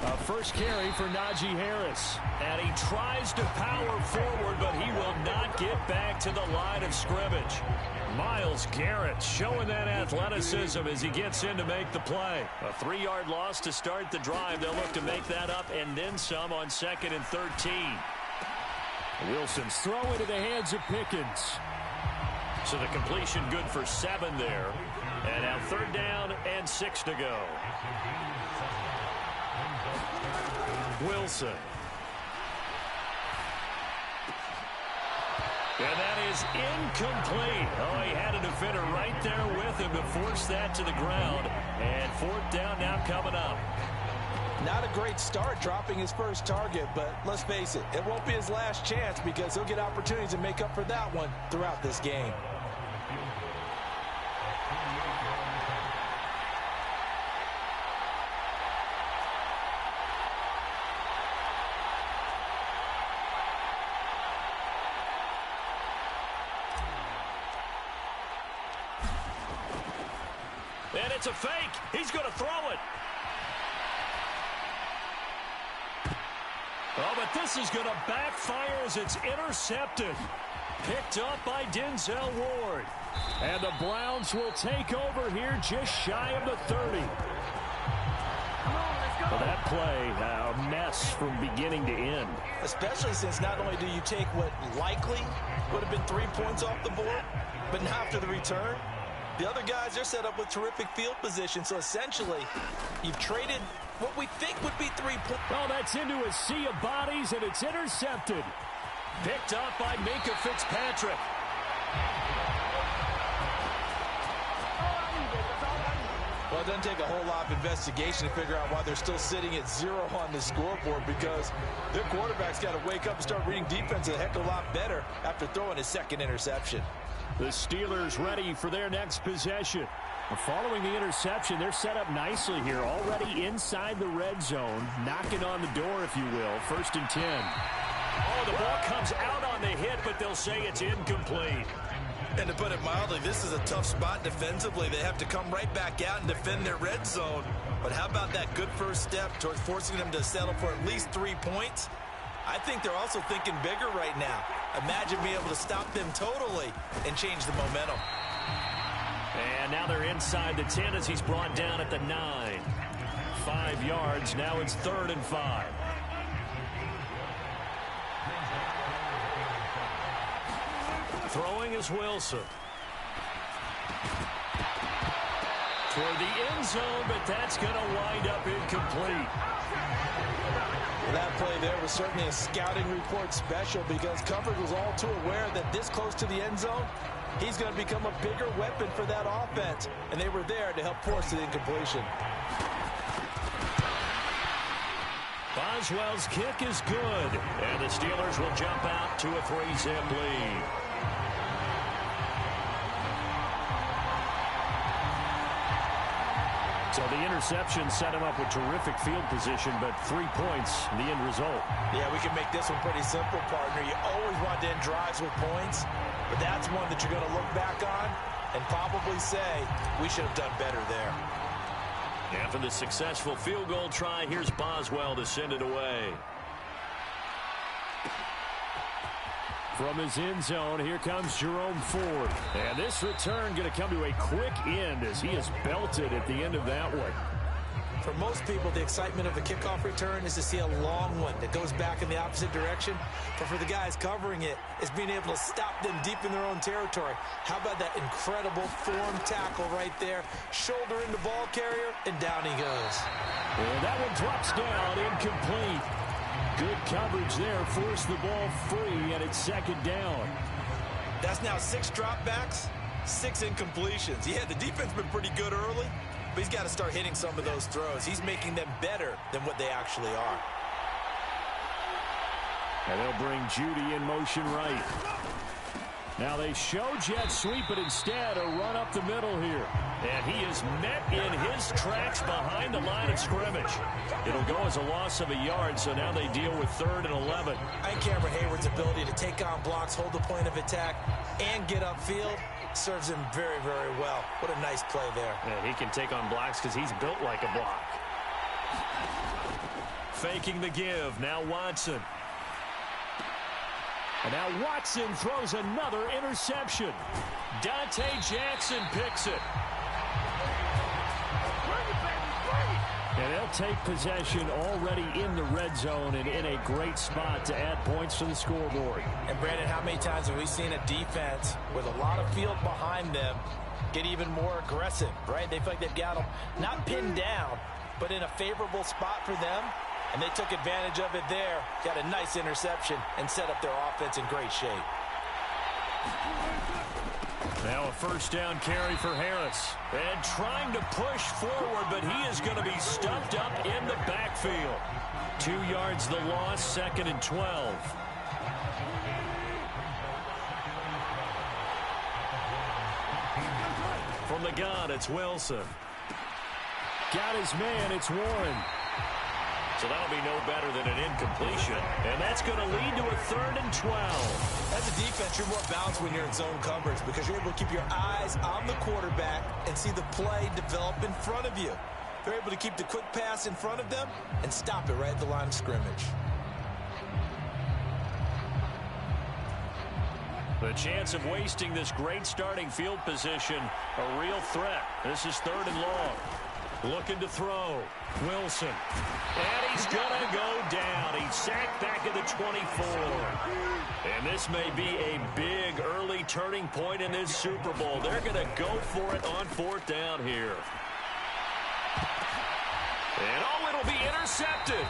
A first carry for Najee Harris. And he tries to power forward, but he will not get back to the line of scrimmage. Myles Garrett showing that athleticism as he gets in to make the play. A 3-yard loss to start the drive. They'll look to make that up and then some on 2nd and 13. Wilson's throw into the hands of Pickens. So the completion good for 7 there. And now 3rd down and 6 to go. Wilson. And that is incomplete. Oh, he had a defender right there with him to force that to the ground. And 4th down now coming up. Not a great start dropping his first target, but let's face it, it won't be his last chance because he'll get opportunities to make up for that one throughout this game. And it's a fake. He's going to throw it. Oh, but this is going to backfire as it's intercepted. Picked up by Denzel Ward. And the Browns will take over here just shy of the 30. Well, that play, a mess from beginning to end. Especially since not only do you take what likely would have been 3 points off the board, but now after the return, the other guys, they're set up with terrific field position. So essentially, you've traded what we think would be 3 points. Oh, that's into a sea of bodies, and it's intercepted. Picked up by Minkah Fitzpatrick. Well, it doesn't take a whole lot of investigation to figure out why they're still sitting at 0 on the scoreboard, because their quarterback's got to wake up and start reading defense a heck of a lot better after throwing his second interception. The Steelers ready for their next possession. Following the interception, they're set up nicely here, already inside the red zone, knocking on the door, if you will. 1st and 10. Oh, the ball comes out on the hit, but they'll say it's incomplete. And to put it mildly, this is a tough spot defensively. They have to come right back out and defend their red zone. But how about that good first step towards forcing them to settle for at least 3 points? I think they're also thinking bigger right now. Imagine being able to stop them totally and change the momentum. And now they're inside the 10 as he's brought down at the 9. 5 yards. Now it's 3rd and 5. Throwing is Wilson. Toward the end zone, but that's going to wind up incomplete. That play there was certainly a scouting report special because Comfort was all too aware that this close to the end zone, he's going to become a bigger weapon for that offense, and they were there to help force the incompletion. Boswell's kick is good, and the Steelers will jump out to a 3-zip lead. So the the interception set him up with terrific field position, but 3 points, the end result. Yeah, we can make this one pretty simple, partner. You always want to end drives with points, but that's one that you're going to look back on and probably say, we should have done better there. After the successful field goal try, here's Boswell to send it away. From his end zone, here comes Jerome Ford. And this return going to come to a quick end as he is belted at the end of that one. For most people, the excitement of the kickoff return is to see a long one that goes back in the opposite direction. But for the guys covering it, it's being able to stop them deep in their own territory. How about that incredible form tackle right there? Shoulder into ball carrier, and down he goes. And that one drops down, incomplete. Good coverage there, forced the ball free, and it's second down. That's now 6 dropbacks, 6 incompletions. Yeah, the defense been pretty good early, but he's got to start hitting some of those throws. He's making them better than what they actually are. And they'll bring Judy in motion right. Now they show jet sweep, but instead a run up the middle here. And he is met in his tracks behind the line of scrimmage. It'll go as a loss of a yard, so now they deal with 3rd and 11. I think Cameron Hayward's ability to take on blocks, hold the point of attack, and get upfield serves him very, very well. What a nice play there. And he can take on blocks because he's built like a block. Faking the give. Now Watson. And now Watson throws another interception. Dante Jackson picks it. And they'll take possession already in the red zone and in a great spot to add points to the scoreboard. And Brandon, how many times have we seen a defense with a lot of field behind them get even more aggressive, right? They feel like they've got them not pinned down, but in a favorable spot for them. And they took advantage of it there, got a nice interception, and set up their offense in great shape. Now a first down carry for Harris. And trying to push forward, but he is going to be stuffed up in the backfield. 2 yards the loss, 2nd and 12. From the gun, it's Wilson. Got his man, it's Warren. So that'll be no better than an incompletion. And that's going to lead to a 3rd and 12. As a defense, you're more balanced when you're in zone coverage because you're able to keep your eyes on the quarterback and see the play develop in front of you. They're able to keep the quick pass in front of them and stop it right at the line of scrimmage. The chance of wasting this great starting field position, a real threat. This is 3rd and long. Looking to throw. Wilson. And he's going to go down. He's sacked back at the 24. And this may be a big early turning point in this Super Bowl. They're going to go for it on 4th down here. And oh, it'll be intercepted.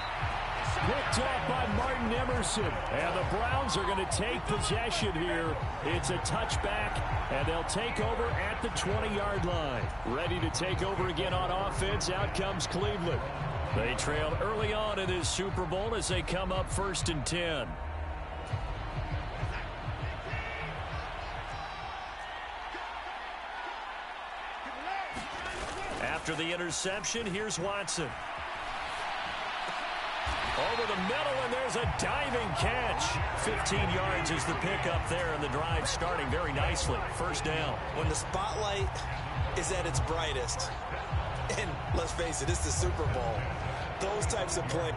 Picked off by Martin Emerson. And the Browns are going to take possession here. It's a touchback, and they'll take over at the 20-yard line. Ready to take over again on offense. Out comes Cleveland. They trailed early on in this Super Bowl as they come up 1st and 10. After the interception, here's Watson. Over the middle, and there's a diving catch. 15 yards is the pickup there, and the drive starting very nicely. 1st down. When the spotlight is at its brightest, and let's face it, it's the Super Bowl, those types of plays.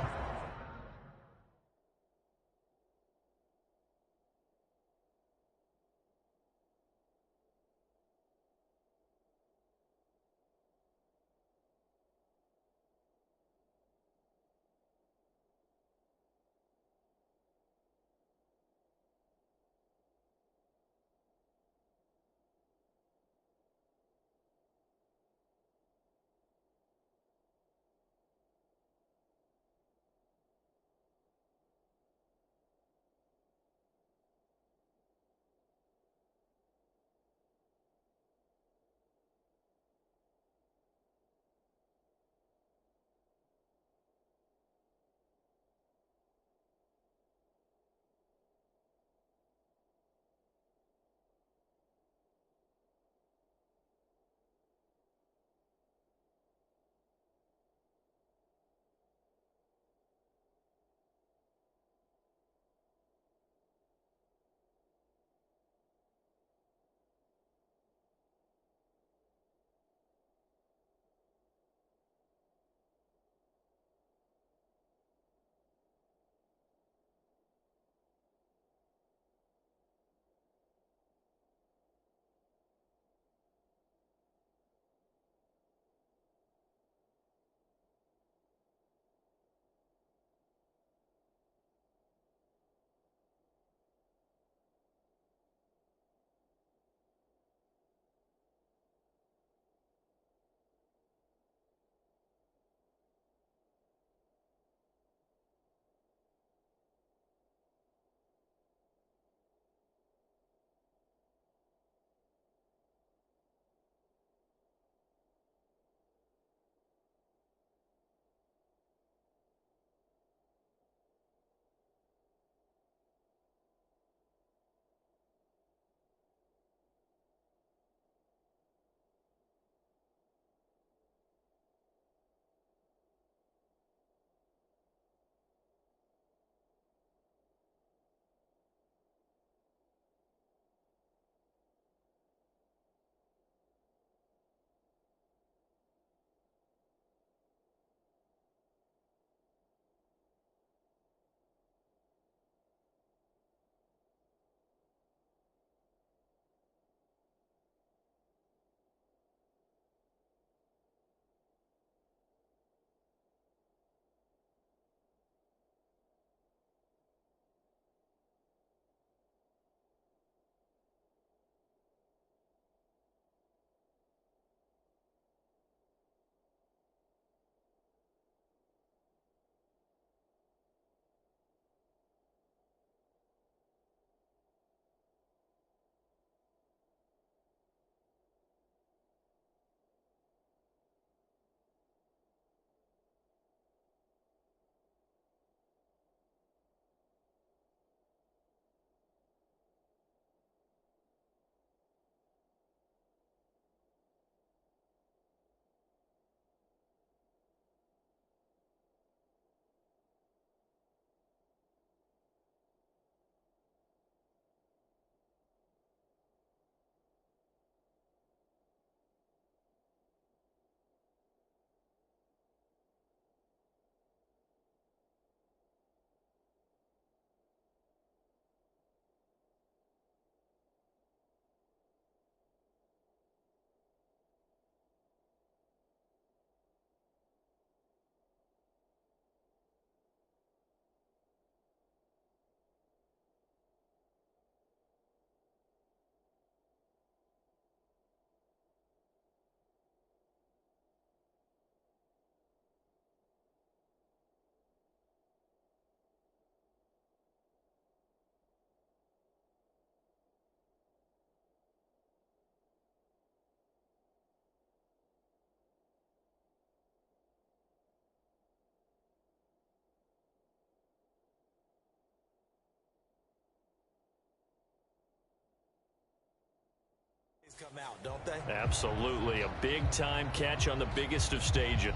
come out, don't they? Absolutely. A big-time catch on the biggest of stages.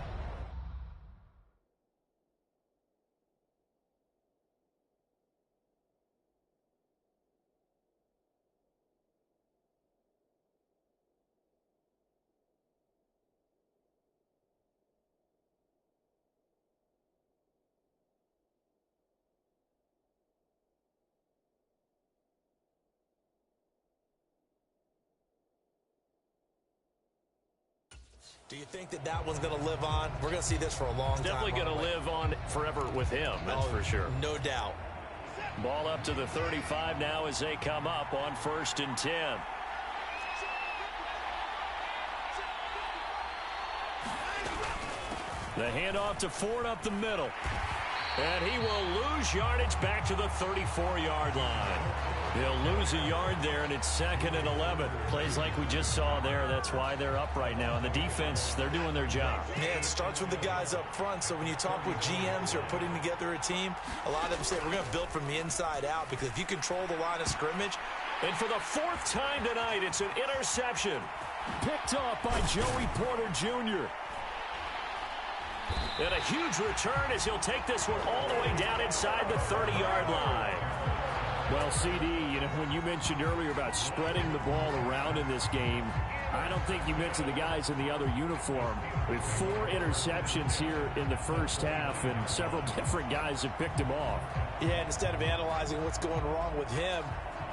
Do you think that one's going to live on? We're going to see this for a long time. Definitely going to live on forever with him, that's for sure. No doubt. Ball up to the 35 now as they come up on 1st and 10. The handoff to Ford up the middle. And he will lose yardage back to the 34-yard line. He'll lose a yard there, and it's 2nd and 11. Plays like we just saw there. That's why they're up right now. And the defense, they're doing their job. Yeah, it starts with the guys up front. So when you talk with GMs who are putting together a team, a lot of them say we're going to build from the inside out, because if you control the line of scrimmage. And for the 4th time tonight, it's an interception. Picked off by Joey Porter Jr. And a huge return as he'll take this one all the way down inside the 30-yard line. Well, CD, when you mentioned earlier about spreading the ball around in this game, I don't think you mentioned the guys in the other uniform. With 4 interceptions here in the first half, and several different guys have picked him off. Yeah, and instead of analyzing what's going wrong with him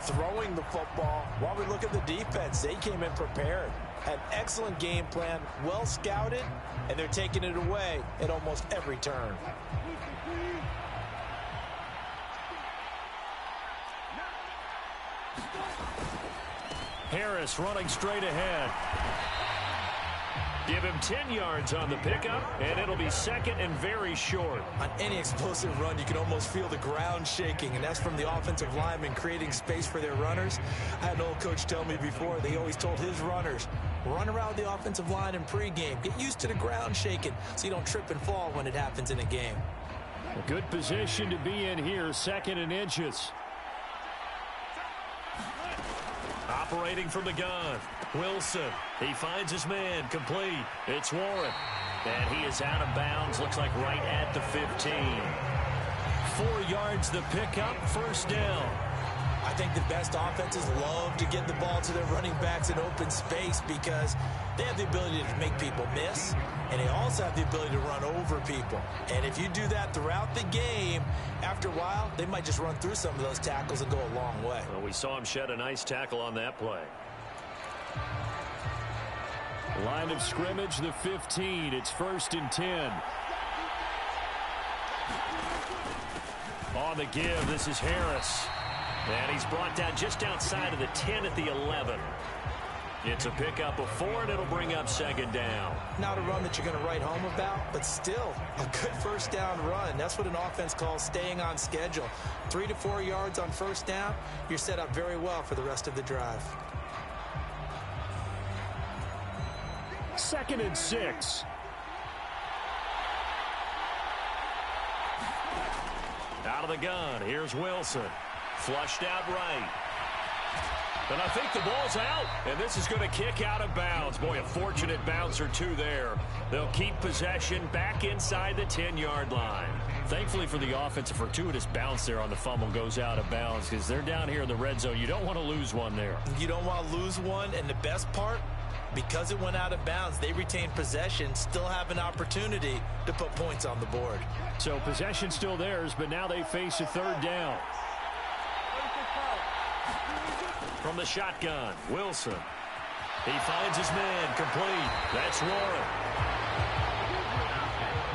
throwing the football, while we look at the defense, they came in prepared. Had excellent game plan, well scouted, and they're taking it away at almost every turn. Harris running straight ahead. Give him 10 yards on the pickup, and it'll be 2nd and very short. On any explosive run, you can almost feel the ground shaking, and that's from the offensive linemen creating space for their runners. I had an old coach tell me before, they always told his runners, run around the offensive line in pregame. Get used to the ground shaking so you don't trip and fall when it happens in a game. A good position to be in here, 2nd and inches. Operating from the gun, Wilson. He finds his man, complete. It's Warren. And he is out of bounds, looks like right at the 15. 4 yards the pickup, 1st down. I think the best offenses love to get the ball to their running backs in open space because they have the ability to make people miss, and they also have the ability to run over people. And if you do that throughout the game, after a while, they might just run through some of those tackles and go a long way. Well, we saw him shed a nice tackle on that play. Line of scrimmage, the 15. It's 1st and 10. On the give, this is Harris. And he's brought down just outside of the 10 at the 11. It's a pickup of 4, and it'll bring up 2nd down. Not a run that you're going to write home about, but still a good 1st down run. That's what an offense calls staying on schedule. 3 to 4 yards on 1st down, you're set up very well for the rest of the drive. 2nd and 6. Out of the gun, here's Wilson. Flushed out right. And I think the ball's out, and this is going to kick out of bounds. Boy, a fortunate bounce or two there. They'll keep possession back inside the 10-yard line. Thankfully for the offense, a fortuitous bounce there on the fumble goes out of bounds because they're down here in the red zone. You don't want to lose one there. You don't want to lose one, and the best part, because it went out of bounds, they retained possession, still have an opportunity to put points on the board. So possession still theirs, but now they face a 3rd down. From the shotgun, Wilson. He finds his man, complete. That's Warren.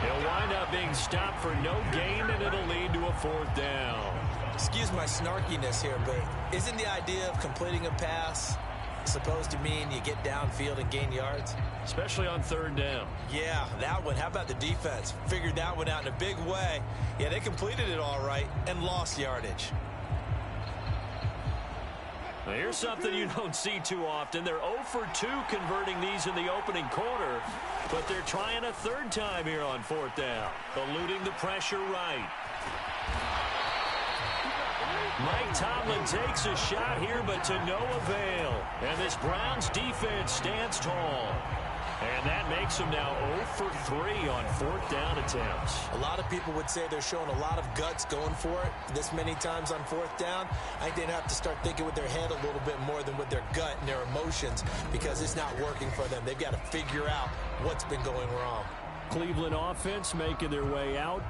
He'll wind up being stopped for no gain, and it'll lead to a 4th down. Excuse my snarkiness here, but isn't the idea of completing a pass supposed to mean you get downfield and gain yards? Especially on 3rd down. Yeah, that one. How about the defense? Figured that one out in a big way. Yeah, they completed it all right and lost yardage. Now here's something you don't see too often. They're 0 for 2 converting these in the opening quarter, but they're trying a 3rd time here on 4th down, eluding the pressure right. Mike Tomlin takes a shot here, but to no avail. And this Browns defense stands tall. And that makes them now 0 for 3 on 4th down attempts. A lot of people would say they're showing a lot of guts going for it this many times on 4th down. I think they'd have to start thinking with their head a little bit more than with their gut and their emotions, because it's not working for them. They've got to figure out what's been going wrong. Cleveland offense making their way out.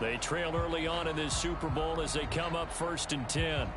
They trail early on in this Super Bowl as they come up 1st and 10.